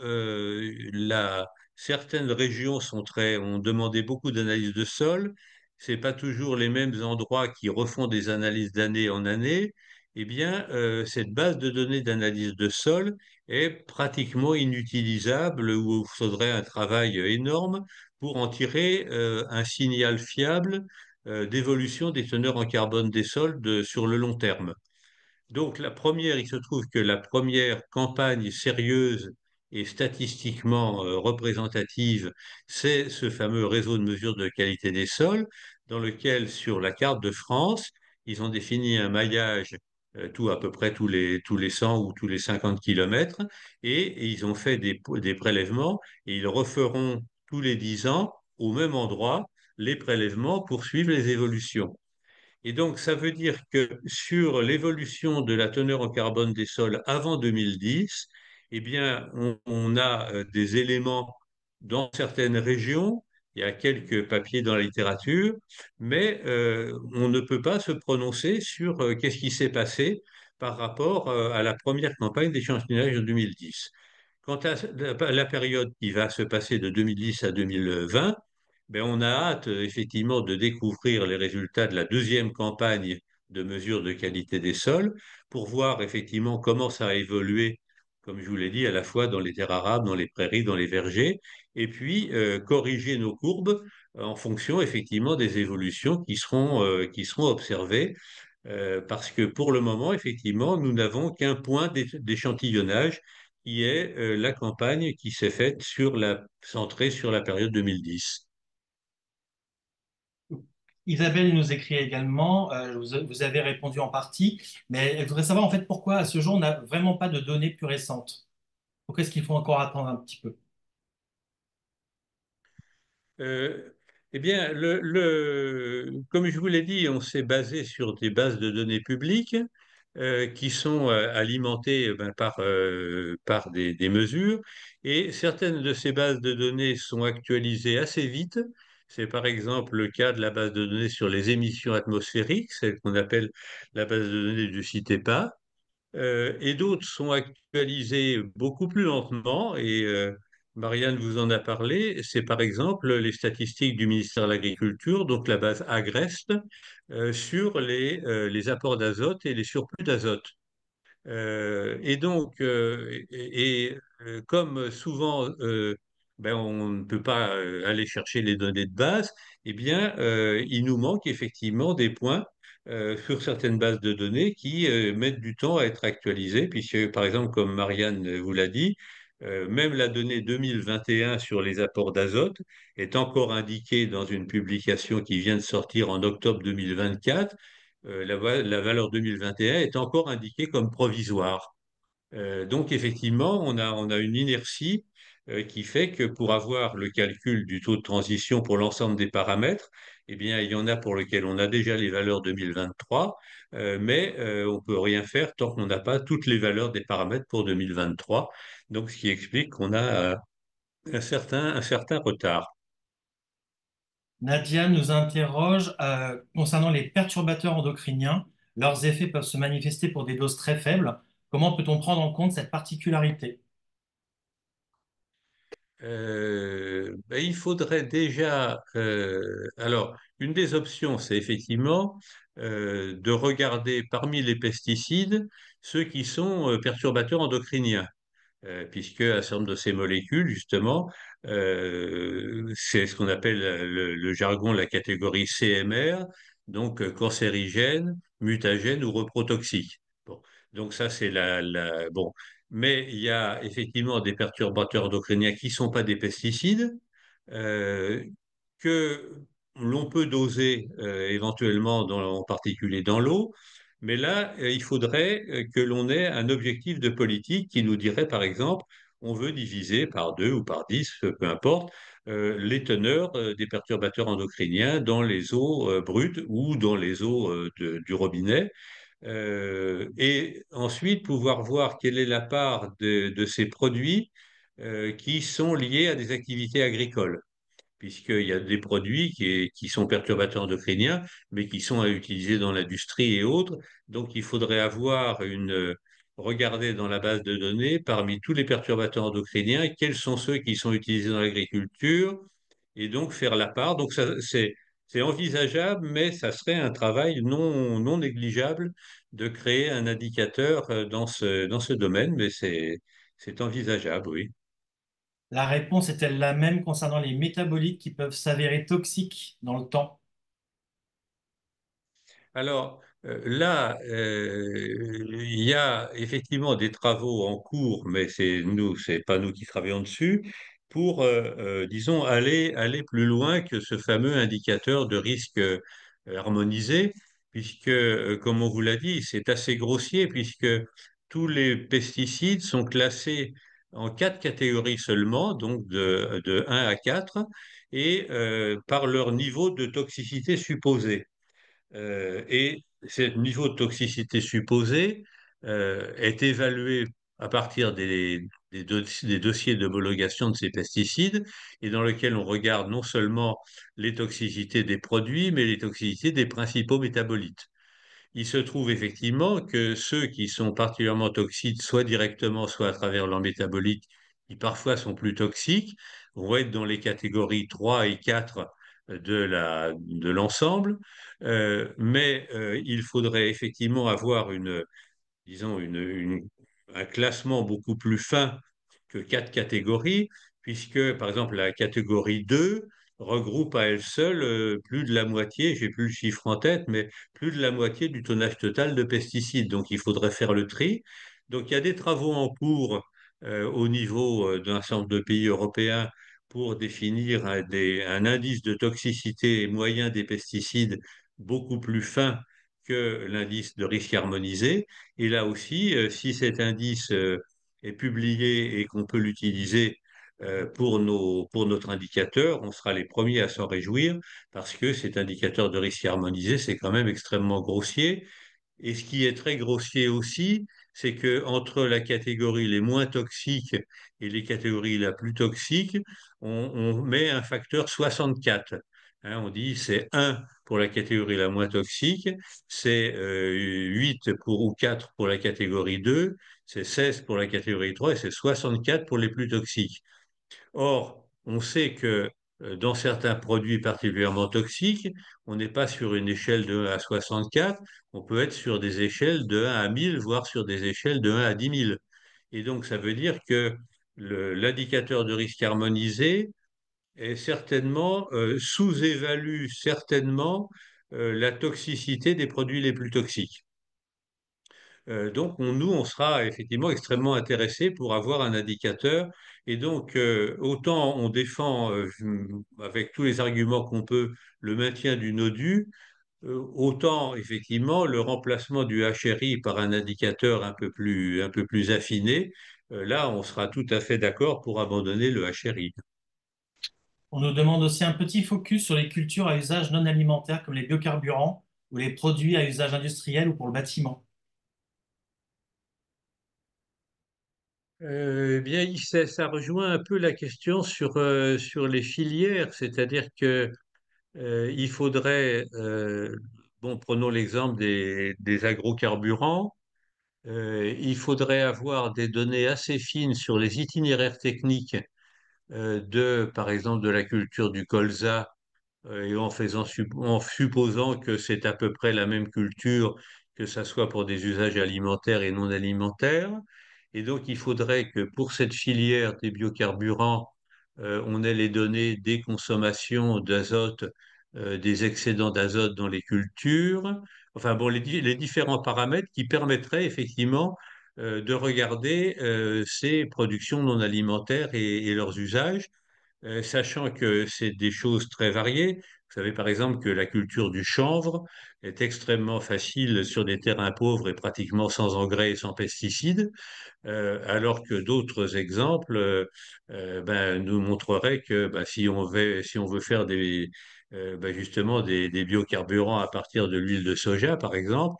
certaines régions ont demandé beaucoup d'analyses de sol, c'est pas toujours les mêmes endroits qui refont des analyses d'année en année, eh bien, cette base de données d'analyse de sol est pratiquement inutilisable ou il faudrait un travail énorme pour en tirer un signal fiable d'évolution des teneurs en carbone des sols sur le long terme. Donc il se trouve que la première campagne sérieuse et statistiquement représentative, c'est ce fameux réseau de mesure de qualité des sols, dans lequel, sur la carte de France, ils ont défini un maillage à peu près tous les 100 ou tous les 50 kilomètres, et ils ont fait des prélèvements, et ils referont tous les 10 ans au même endroit les prélèvements pour suivre les évolutions. Et donc, ça veut dire que sur l'évolution de la teneur en carbone des sols avant 2010, eh bien, on a des éléments dans certaines régions, il y a quelques papiers dans la littérature, mais on ne peut pas se prononcer sur qu'est-ce qui s'est passé par rapport à la première campagne d'échantillonnage de 2010. Quant à la période qui va se passer de 2010 à 2020, ben, on a hâte effectivement de découvrir les résultats de la deuxième campagne de mesure de qualité des sols pour voir effectivement comment ça a évolué, comme je vous l'ai dit, à la fois dans les terres arables, dans les prairies, dans les vergers, et puis corriger nos courbes en fonction effectivement des évolutions qui seront observées, parce que pour le moment, effectivement, nous n'avons qu'un point d'échantillonnage qui est la campagne qui s'est faite centrée sur la période 2010. Isabelle nous écrit également, vous avez répondu en partie, mais elle voudrait savoir en fait pourquoi à ce jour on n'a vraiment pas de données plus récentes. Pourquoi est-ce qu'il faut encore attendre un petit peu? Euh, eh bien, comme je vous l'ai dit, on s'est basé sur des bases de données publiques qui sont alimentées par des mesures, et certaines de ces bases de données sont actualisées assez vite. C'est par exemple le cas de la base de données sur les émissions atmosphériques, celle qu'on appelle la base de données du CITEPA, et d'autres sont actualisés beaucoup plus lentement, et Marianne vous en a parlé. C'est par exemple les statistiques du ministère de l'Agriculture, donc la base Agrest, sur les apports d'azote et les surplus d'azote. Comme souvent, ben, on ne peut pas aller chercher les données de base, eh bien, il nous manque effectivement des points sur certaines bases de données qui mettent du temps à être actualisées, puisque, par exemple, comme Marianne vous l'a dit, même la donnée 2021 sur les apports d'azote est encore indiquée dans une publication qui vient de sortir en octobre 2024. La valeur 2021 est encore indiquée comme provisoire. Donc effectivement, on a une inertie qui fait que pour avoir le calcul du taux de transition pour l'ensemble des paramètres, eh bien, il y en a pour lesquels on a déjà les valeurs 2023, mais on ne peut rien faire tant qu'on n'a pas toutes les valeurs des paramètres pour 2023. Donc, ce qui explique qu'on a un certain retard. Nadia nous interroge concernant les perturbateurs endocriniens. Leurs effets peuvent se manifester pour des doses très faibles. Comment peut-on prendre en compte cette particularité? Ben, il faudrait déjà... alors, une des options, c'est effectivement de regarder parmi les pesticides ceux qui sont perturbateurs endocriniens. Puisque un certain nombre de ces molécules, justement, c'est ce qu'on appelle le jargon, la catégorie CMR, donc cancérigène, mutagène ou reprotoxique. Bon, donc ça, c'est bon. Mais il y a effectivement des perturbateurs endocriniens qui ne sont pas des pesticides, euh, que l'on peut doser éventuellement, en particulier dans l'eau. Mais là, il faudrait que l'on ait un objectif de politique qui nous dirait, par exemple, on veut diviser par 2 ou par 10, peu importe, les teneurs des perturbateurs endocriniens dans les eaux brutes ou dans les eaux du robinet. Et ensuite, pouvoir voir quelle est la part de ces produits qui sont liés à des activités agricoles, puisqu'il y a des produits qui sont perturbateurs endocriniens, mais qui sont à utiliser dans l'industrie et autres. Donc, il faudrait regarder dans la base de données, parmi tous les perturbateurs endocriniens, quels sont ceux qui sont utilisés dans l'agriculture, et donc faire la part. Donc, c'est envisageable, mais ça serait un travail non négligeable de créer un indicateur dans ce domaine, mais c'est envisageable, oui. La réponse est-elle la même concernant les métabolites qui peuvent s'avérer toxiques dans le temps? Alors là, il y a effectivement des travaux en cours, mais c'est pas nous qui travaillons dessus, pour, disons, aller plus loin que ce fameux indicateur de risque harmonisé, puisque, comme on vous l'a dit, c'est assez grossier, puisque tous les pesticides sont classés en 4 catégories seulement, donc de 1 à 4, et par leur niveau de toxicité supposé. Et ce niveau de toxicité supposé est évalué à partir des dossiers d'homologation de ces pesticides, et dans lequel on regarde non seulement les toxicités des produits, mais les toxicités des principaux métabolites. Il se trouve effectivement que ceux qui sont particulièrement toxiques, soit directement, soit à travers leur métabolique, qui parfois sont plus toxiques, vont être dans les catégories 3 et 4 de l'ensemble. Mais il faudrait effectivement avoir disons, un classement beaucoup plus fin que 4 catégories, puisque, par exemple, la catégorie 2 regroupe à elle seule plus de la moitié, j'ai plus le chiffre en tête, mais plus de la moitié du tonnage total de pesticides. Donc, il faudrait faire le tri. Donc, il y a des travaux en cours au niveau d'un certain nombre de pays européens pour définir un indice de toxicité moyen des pesticides beaucoup plus fin que l'indice de risque harmonisé. Et là aussi, si cet indice est publié et qu'on peut l'utiliser pour notre indicateur, on sera les premiers à s'en réjouir parce que cet indicateur de risque harmonisé, c'est quand même extrêmement grossier. Et ce qui est très grossier aussi, c'est que entre la catégorie les moins toxiques et les catégories la plus toxiques, on met un facteur 64. Hein, on dit c'est 1 pour la catégorie la moins toxique, c'est 8 ou 4 pour la catégorie 2, c'est 16 pour la catégorie 3 et c'est 64 pour les plus toxiques. Or, on sait que dans certains produits particulièrement toxiques, on n'est pas sur une échelle de 1 à 64, on peut être sur des échelles de 1 à 1000, voire sur des échelles de 1 à 10 000. Et donc, ça veut dire que l'indicateur de risque harmonisé est certainement, sous-évalue certainement la toxicité des produits les plus toxiques. Donc, nous, on sera effectivement extrêmement intéressés pour avoir un indicateur. Et donc, autant on défend avec tous les arguments qu'on peut le maintien du NODU, autant effectivement le remplacement du HRI par un indicateur un peu plus affiné, là, on sera tout à fait d'accord pour abandonner le HRI. On nous demande aussi un petit focus sur les cultures à usage non alimentaire comme les biocarburants ou les produits à usage industriel ou pour le bâtiment. Eh bien, ça rejoint un peu la question sur les filières, c'est-à-dire que il faudrait, bon, prenons l'exemple des agrocarburants. Il faudrait avoir des données assez fines sur les itinéraires techniques par exemple, de la culture du colza, et en supposant que c'est à peu près la même culture, que ça soit pour des usages alimentaires et non alimentaires. Et donc, il faudrait que pour cette filière des biocarburants, on ait les données des consommations d'azote, des excédents d'azote dans les cultures, enfin bon, les différents paramètres qui permettraient effectivement de regarder ces productions non alimentaires et leurs usages, sachant que c'est des choses très variées. Vous savez par exemple que la culture du chanvre est extrêmement facile sur des terrains pauvres et pratiquement sans engrais et sans pesticides, alors que d'autres exemples ben, nous montreraient que ben, si on veut faire ben, justement des biocarburants à partir de l'huile de soja, par exemple,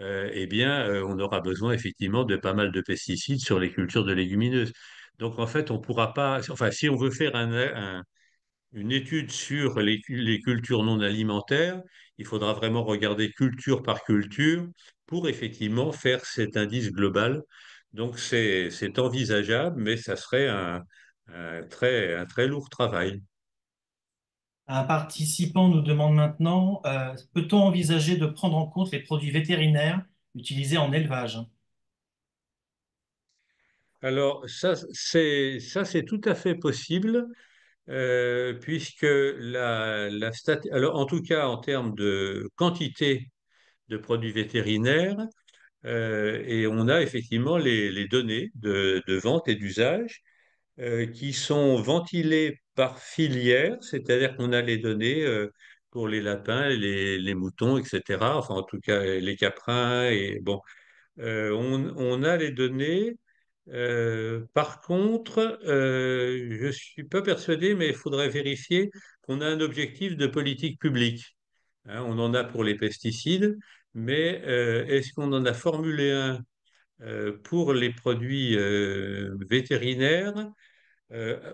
eh bien, on aura besoin effectivement de pas mal de pesticides sur les cultures de légumineuses. Donc, en fait, on pourra pas, enfin, si on veut faire une étude sur les cultures non alimentaires, il faudra vraiment regarder culture par culture pour effectivement faire cet indice global. Donc c'est envisageable, mais ça serait un très lourd travail. Un participant nous demande maintenant, peut-on envisager de prendre en compte les produits vétérinaires utilisés en élevage? Alors ça c'est tout à fait possible, puisque alors en tout cas en termes de quantité de produits vétérinaires, et on a effectivement les données de vente et d'usage qui sont ventilées par filière, c'est-à-dire qu'on a les données pour les lapins, les moutons, etc. Enfin, en tout cas, les caprins. Et bon, on a les données. Par contre, je ne suis pas persuadé, mais il faudrait vérifier qu'on a un objectif de politique publique. Hein, on en a pour les pesticides, mais est-ce qu'on en a formulé un pour les produits vétérinaires?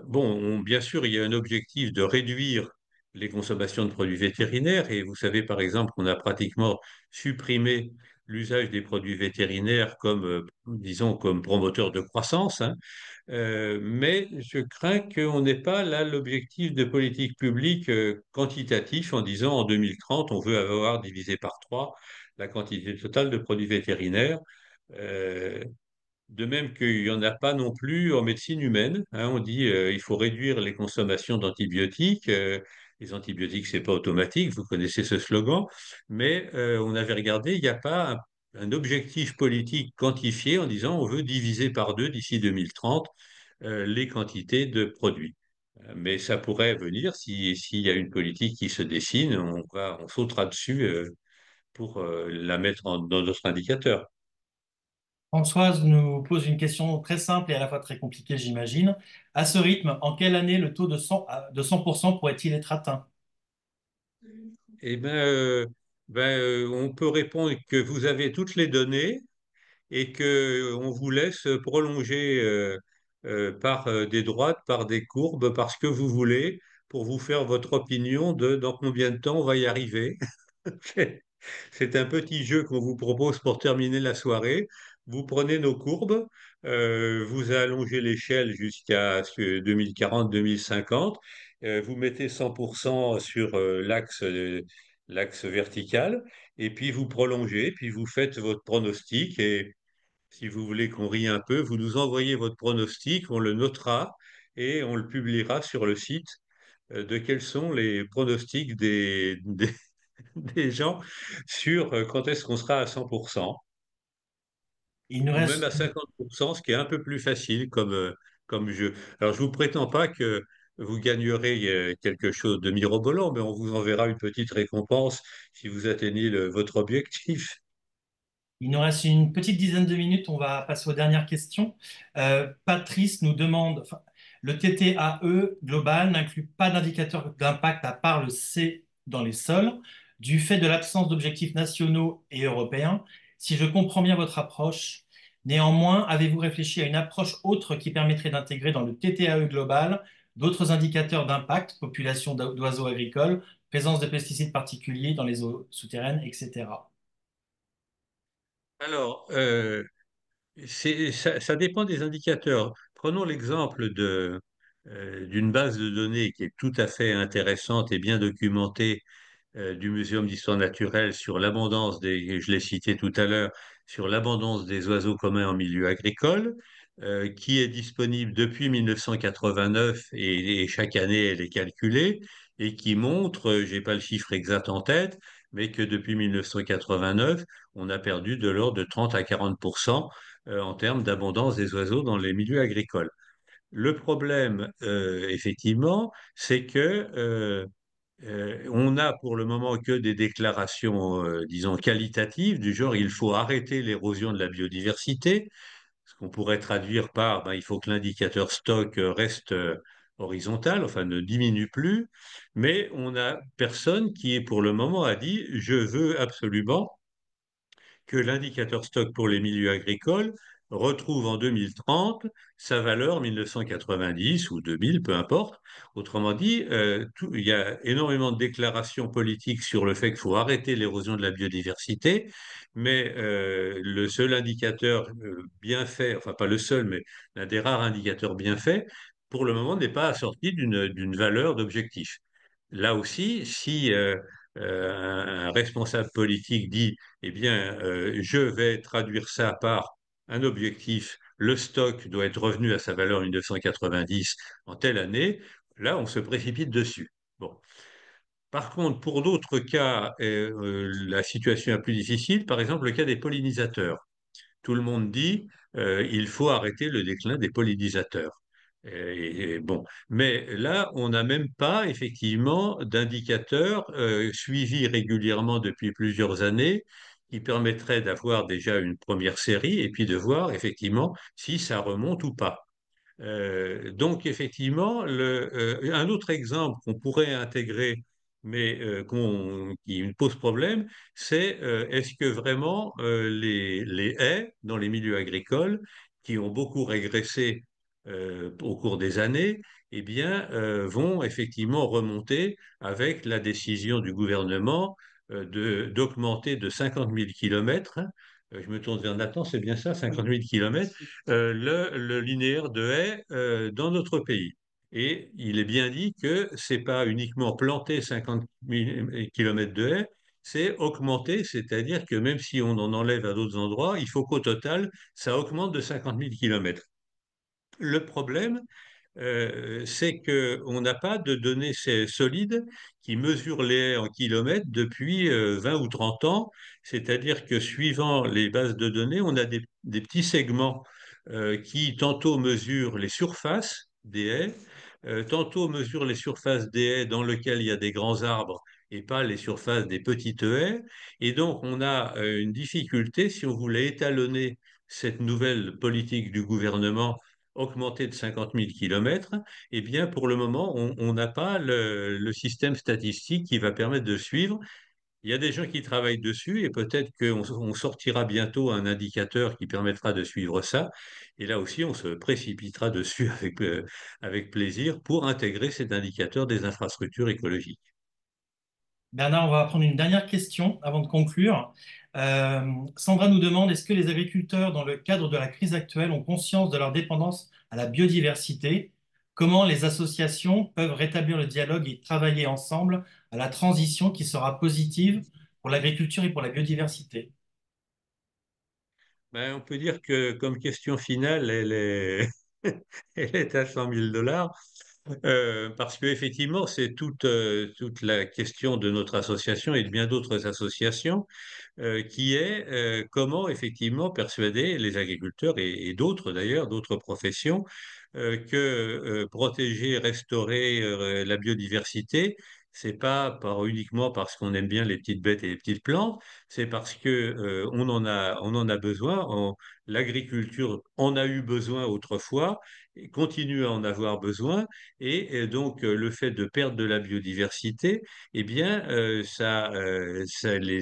Bon, bien sûr, il y a un objectif de réduire les consommations de produits vétérinaires et vous savez par exemple qu'on a pratiquement supprimé l'usage des produits vétérinaires comme, disons, comme promoteur de croissance, hein. Mais je crains qu'on n'ait pas là l'objectif de politique publique quantitatif en disant en 2030 on veut avoir divisé par trois la quantité totale de produits vétérinaires. Euh, de même qu'il n'y en a pas non plus en médecine humaine. Hein. On dit il faut réduire les consommations d'antibiotiques. Les antibiotiques, c'est pas automatique, vous connaissez ce slogan. Mais on avait regardé, il n'y a pas un objectif politique quantifié en disant on veut diviser par deux d'ici 2030 les quantités de produits. Mais ça pourrait venir s'il y a une politique qui se dessine, on sautera dessus pour la mettre dans notre indicateur. Françoise nous pose une question très simple et à la fois très compliquée, j'imagine. À ce rythme, en quelle année le taux de 100% pourrait-il être atteint? Eh bien, on peut répondre que vous avez toutes les données et que on vous laisse prolonger par des droites, par des courbes, par ce que vous voulez, pour vous faire votre opinion de dans combien de temps on va y arriver. C'est un petit jeu qu'on vous propose pour terminer la soirée. Vous prenez nos courbes, vous allongez l'échelle jusqu'à 2040-2050, vous mettez 100% sur l'axe vertical, et puis vous prolongez, puis vous faites votre pronostic. Et si vous voulez qu'on rie un peu, vous nous envoyez votre pronostic, on le notera et on le publiera sur le site de quels sont les pronostics des gens sur quand est-ce qu'on sera à 100% Il nous ou même reste à 50%, ce qui est un peu plus facile comme jeu. Alors, je vous prétends pas que vous gagnerez quelque chose de mirobolant, mais on vous enverra une petite récompense si vous atteignez votre objectif. Il nous reste une petite dizaine de minutes, on va passer aux dernières questions. Patrice nous demande, enfin, le TTAE global n'inclut pas d'indicateur d'impact à part le C dans les sols, du fait de l'absence d'objectifs nationaux et européens. Si je comprends bien votre approche, Néanmoins, avez-vous réfléchi à une approche autre qui permettrait d'intégrer dans le TTAE global d'autres indicateurs d'impact, population d'oiseaux agricoles, présence de pesticides particuliers dans les eaux souterraines, etc. Alors, ça dépend des indicateurs. Prenons l'exemple d'une base de données qui est tout à fait intéressante et bien documentée du Muséum d'histoire naturelle sur l'abondance je l'ai cité tout à l'heure, sur l'abondance des oiseaux communs en milieu agricole, qui est disponible depuis 1989 et chaque année elle est calculée et qui montre, j'ai pas le chiffre exact en tête, mais que depuis 1989, on a perdu de l'ordre de 30 à 40 en termes d'abondance des oiseaux dans les milieux agricoles. Le problème, effectivement, c'est que on n'a pour le moment que des déclarations, disons, qualitatives, du genre il faut arrêter l'érosion de la biodiversité, ce qu'on pourrait traduire par ben, il faut que l'indicateur stock reste horizontal, enfin ne diminue plus, mais on n'a personne qui, pour le moment, a dit je veux absolument que l'indicateur stock pour les milieux agricoles retrouve en 2030 sa valeur 1990 ou 2000, peu importe. Autrement dit, il y a énormément de déclarations politiques sur le fait qu'il faut arrêter l'érosion de la biodiversité, mais le seul indicateur bien fait, enfin pas le seul, mais l'un des rares indicateurs bien faits, pour le moment n'est pas assorti d'une valeur d'objectif. Là aussi, si un responsable politique dit eh bien, je vais traduire ça par un objectif. Le stock doit être revenu à sa valeur 1990 en telle année. Là, on se précipite dessus. Bon. Par contre, pour d'autres cas, la situation est plus difficile. Par exemple, le cas des pollinisateurs. Tout le monde dit il faut arrêter le déclin des pollinisateurs. Bon, mais là, on n'a même pas effectivement d'indicateurs suivis régulièrement depuis plusieurs années qui permettraient d'avoir déjà une première série et puis de voir effectivement si ça remonte ou pas. Donc, effectivement, un autre exemple qu'on pourrait intégrer, mais qui me pose problème, c'est est-ce que vraiment les haies dans les milieux agricoles, qui ont beaucoup régressé au cours des années, eh bien, vont effectivement remonter avec la décision du gouvernement d'augmenter de 50 000 kilomètres. Je me tourne vers Nathan, c'est bien ça, 50 000 kilomètres le linéaire de haies dans notre pays. Et il est bien dit que c'est pas uniquement planter 50 km de haies, c'est augmenter, c'est-à-dire que même si on en enlève à d'autres endroits, il faut qu'au total, ça augmente de 50 000 kilomètres. Le problème, c'est qu'on n'a pas de données solides qui mesurent les haies en kilomètres depuis 20 ou 30 ans. C'est-à-dire que suivant les bases de données, on a des petits segments qui tantôt mesurent les surfaces des haies, tantôt mesurent les surfaces des haies dans lesquelles il y a des grands arbres et pas les surfaces des petites haies. Et donc, on a une difficulté, si on voulait étalonner cette nouvelle politique du gouvernement augmenter de 50 000 kilomètres, eh bien, pour le moment, on n'a pas le système statistique qui va permettre de suivre. Il y a des gens qui travaillent dessus et peut-être qu'on sortira bientôt un indicateur qui permettra de suivre ça. Et là aussi, on se précipitera dessus avec plaisir pour intégrer cet indicateur des infrastructures écologiques. Bernard, on va prendre une dernière question avant de conclure. Sandra nous demande, est-ce que les agriculteurs, dans le cadre de la crise actuelle, ont conscience de leur dépendance à la biodiversité? Comment les associations peuvent rétablir le dialogue et travailler ensemble à la transition qui sera positive pour l'agriculture et pour la biodiversité? Ben, on peut dire que comme question finale, elle est à 100 000 dollars. Parce qu'effectivement, c'est toute la question de notre association et de bien d'autres associations qui est comment effectivement persuader les agriculteurs et d'autres d'ailleurs, d'autres professions, que protéger, restaurer la biodiversité, c'est pas uniquement parce qu'on aime bien les petites bêtes et les petites plantes, c'est parce que on en a besoin. L'agriculture en a eu besoin autrefois et continue à en avoir besoin. Et donc le fait de perdre de la biodiversité, eh bien les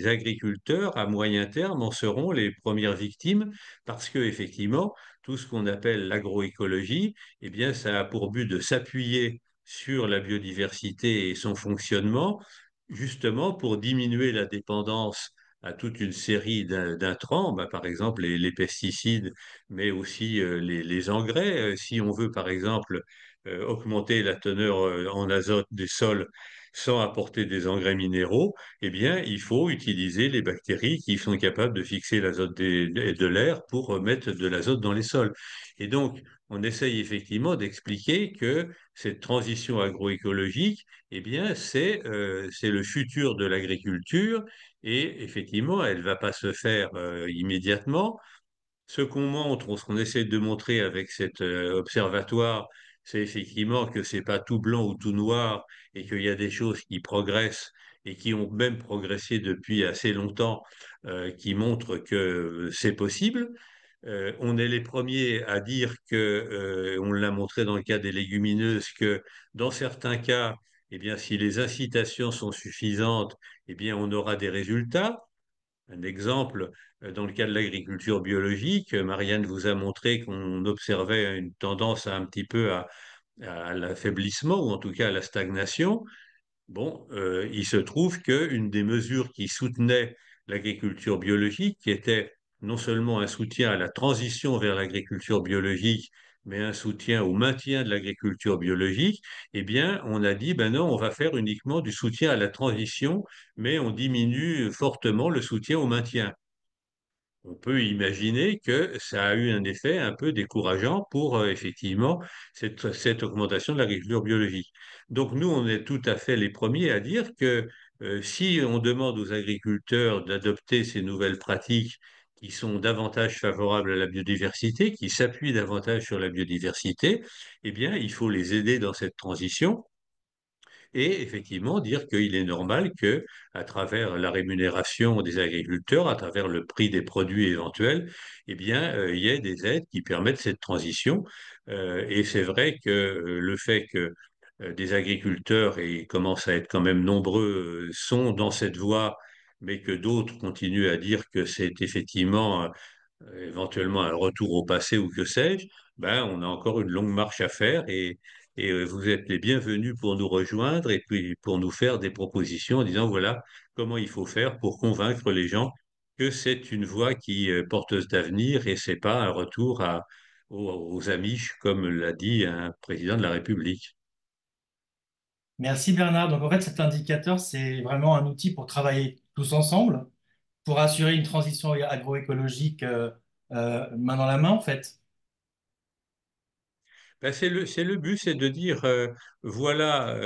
agriculteurs à moyen terme en seront les premières victimes parce que effectivement tout ce qu'on appelle l'agroécologie, eh bien ça a pour but de s'appuyer sur la biodiversité et son fonctionnement, justement pour diminuer la dépendance à toute une série d'intrants, bah, par exemple les pesticides, mais aussi les engrais. Si on veut, par exemple, augmenter la teneur en azote des sols sans apporter des engrais minéraux, eh bien, il faut utiliser les bactéries qui sont capables de fixer l'azote de l'air pour mettre de l'azote dans les sols. Et donc, on essaye effectivement d'expliquer que cette transition agroécologique, eh bien, c'est le futur de l'agriculture et effectivement, elle ne va pas se faire immédiatement. Ce qu'on montre, ou ce qu'on essaie de montrer avec cet observatoire, c'est effectivement que c'est pas tout blanc ou tout noir et qu'il y a des choses qui progressent et qui ont même progressé depuis assez longtemps, qui montrent que c'est possible. On est les premiers à dire que, on l'a montré dans le cas des légumineuses, que dans certains cas, eh bien, si les incitations sont suffisantes, eh bien, on aura des résultats. Un exemple, dans le cas de l'agriculture biologique, Marianne vous a montré qu'on observait une tendance un petit peu à l'affaiblissement ou en tout cas à la stagnation. Bon, il se trouve qu'une des mesures qui soutenait l'agriculture biologique, qui était non seulement un soutien à la transition vers l'agriculture biologique, mais un soutien au maintien de l'agriculture biologique, eh bien, on a dit, ben non, on va faire uniquement du soutien à la transition, mais on diminue fortement le soutien au maintien. On peut imaginer que ça a eu un effet un peu décourageant pour effectivement cette augmentation de l'agriculture biologique. Donc nous, on est tout à fait les premiers à dire que si on demande aux agriculteurs d'adopter ces nouvelles pratiques qui sont davantage favorables à la biodiversité, qui s'appuient davantage sur la biodiversité, eh bien, il faut les aider dans cette transition et effectivement dire qu'il est normal que, à travers la rémunération des agriculteurs, à travers le prix des produits éventuels, eh bien, il y ait des aides qui permettent cette transition. Et c'est vrai que le fait que des agriculteurs, et ils commencent à être quand même nombreux, sont dans cette voie, mais que d'autres continuent à dire que c'est effectivement éventuellement un retour au passé ou que sais-je, ben, on a encore une longue marche à faire et vous êtes les bienvenus pour nous rejoindre et puis pour nous faire des propositions en disant voilà comment il faut faire pour convaincre les gens que c'est une voie qui est porteuse d'avenir et c'est pas un retour aux Amish, comme l'a dit un président de la République. Merci Bernard. Donc en fait, cet indicateur, c'est vraiment un outil pour travailler tous ensemble, pour assurer une transition agroécologique main dans la main en fait. Ben, c'est le but, c'est de dire voilà,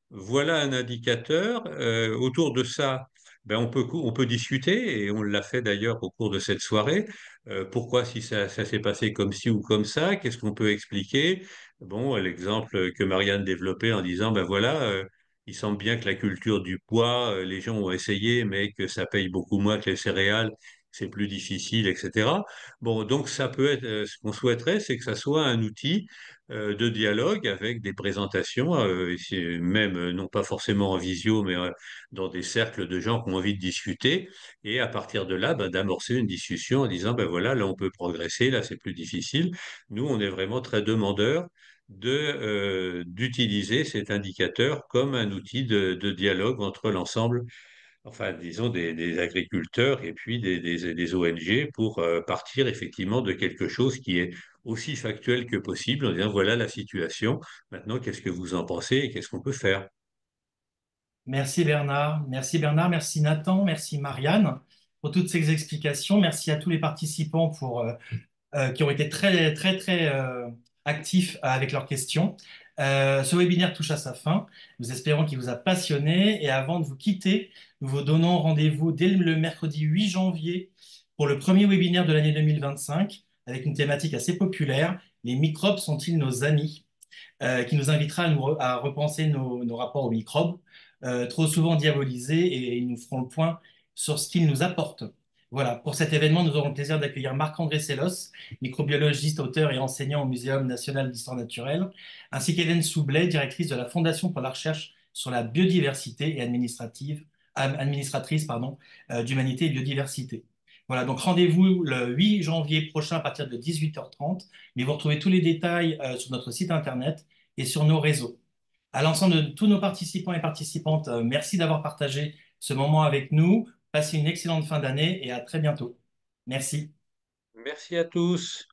voilà un indicateur. Autour de ça, ben, on peut discuter, et on l'a fait d'ailleurs au cours de cette soirée. Pourquoi si ça s'est passé comme ci ou comme ça, qu'est-ce qu'on peut expliquer? Bon, l'exemple que Marianne développait en disant ben voilà, il semble bien que la culture du pois, les gens ont essayé, mais que ça paye beaucoup moins que les céréales, c'est plus difficile, etc. Bon, donc ça peut être ce qu'on souhaiterait, c'est que ça soit un outil de dialogue avec des présentations, même non pas forcément en visio, mais dans des cercles de gens qui ont envie de discuter, et à partir de là, ben, d'amorcer une discussion en disant, ben voilà, là on peut progresser, là c'est plus difficile. Nous, on est vraiment très demandeurs d'utiliser cet indicateur comme un outil de dialogue entre l'ensemble, enfin, disons, des agriculteurs et puis des ONG pour partir effectivement de quelque chose qui est aussi factuel que possible en disant voilà la situation, maintenant qu'est-ce que vous en pensez et qu'est-ce qu'on peut faire? Merci Bernard, merci Nathan, merci Marianne pour toutes ces explications. Merci à tous les participants qui ont été très actifs avec leurs questions. Ce webinaire touche à sa fin. Nous espérons qu'il vous a passionné. Et avant de vous quitter, nous vous donnons rendez-vous dès le mercredi 8 janvier pour le premier webinaire de l'année 2025 avec une thématique assez populaire. Les microbes sont-ils nos amis? Qui nous invitera à repenser nos rapports aux microbes. trop souvent diabolisés, et ils nous feront le point sur ce qu'ils nous apportent. Voilà, pour cet événement, nous aurons le plaisir d'accueillir Marc-André Sellos, microbiologiste, auteur et enseignant au Muséum national d'histoire naturelle, ainsi qu'Hélène Soublet, directrice de la Fondation pour la recherche sur la biodiversité et administratrice d'Humanité et Biodiversité. Voilà, donc rendez-vous le 8 janvier prochain à partir de 18h30, mais vous retrouvez tous les détails sur notre site internet et sur nos réseaux. À l'ensemble de tous nos participants et participantes, merci d'avoir partagé ce moment avec nous. Passez une excellente fin d'année et à très bientôt. Merci. Merci à tous.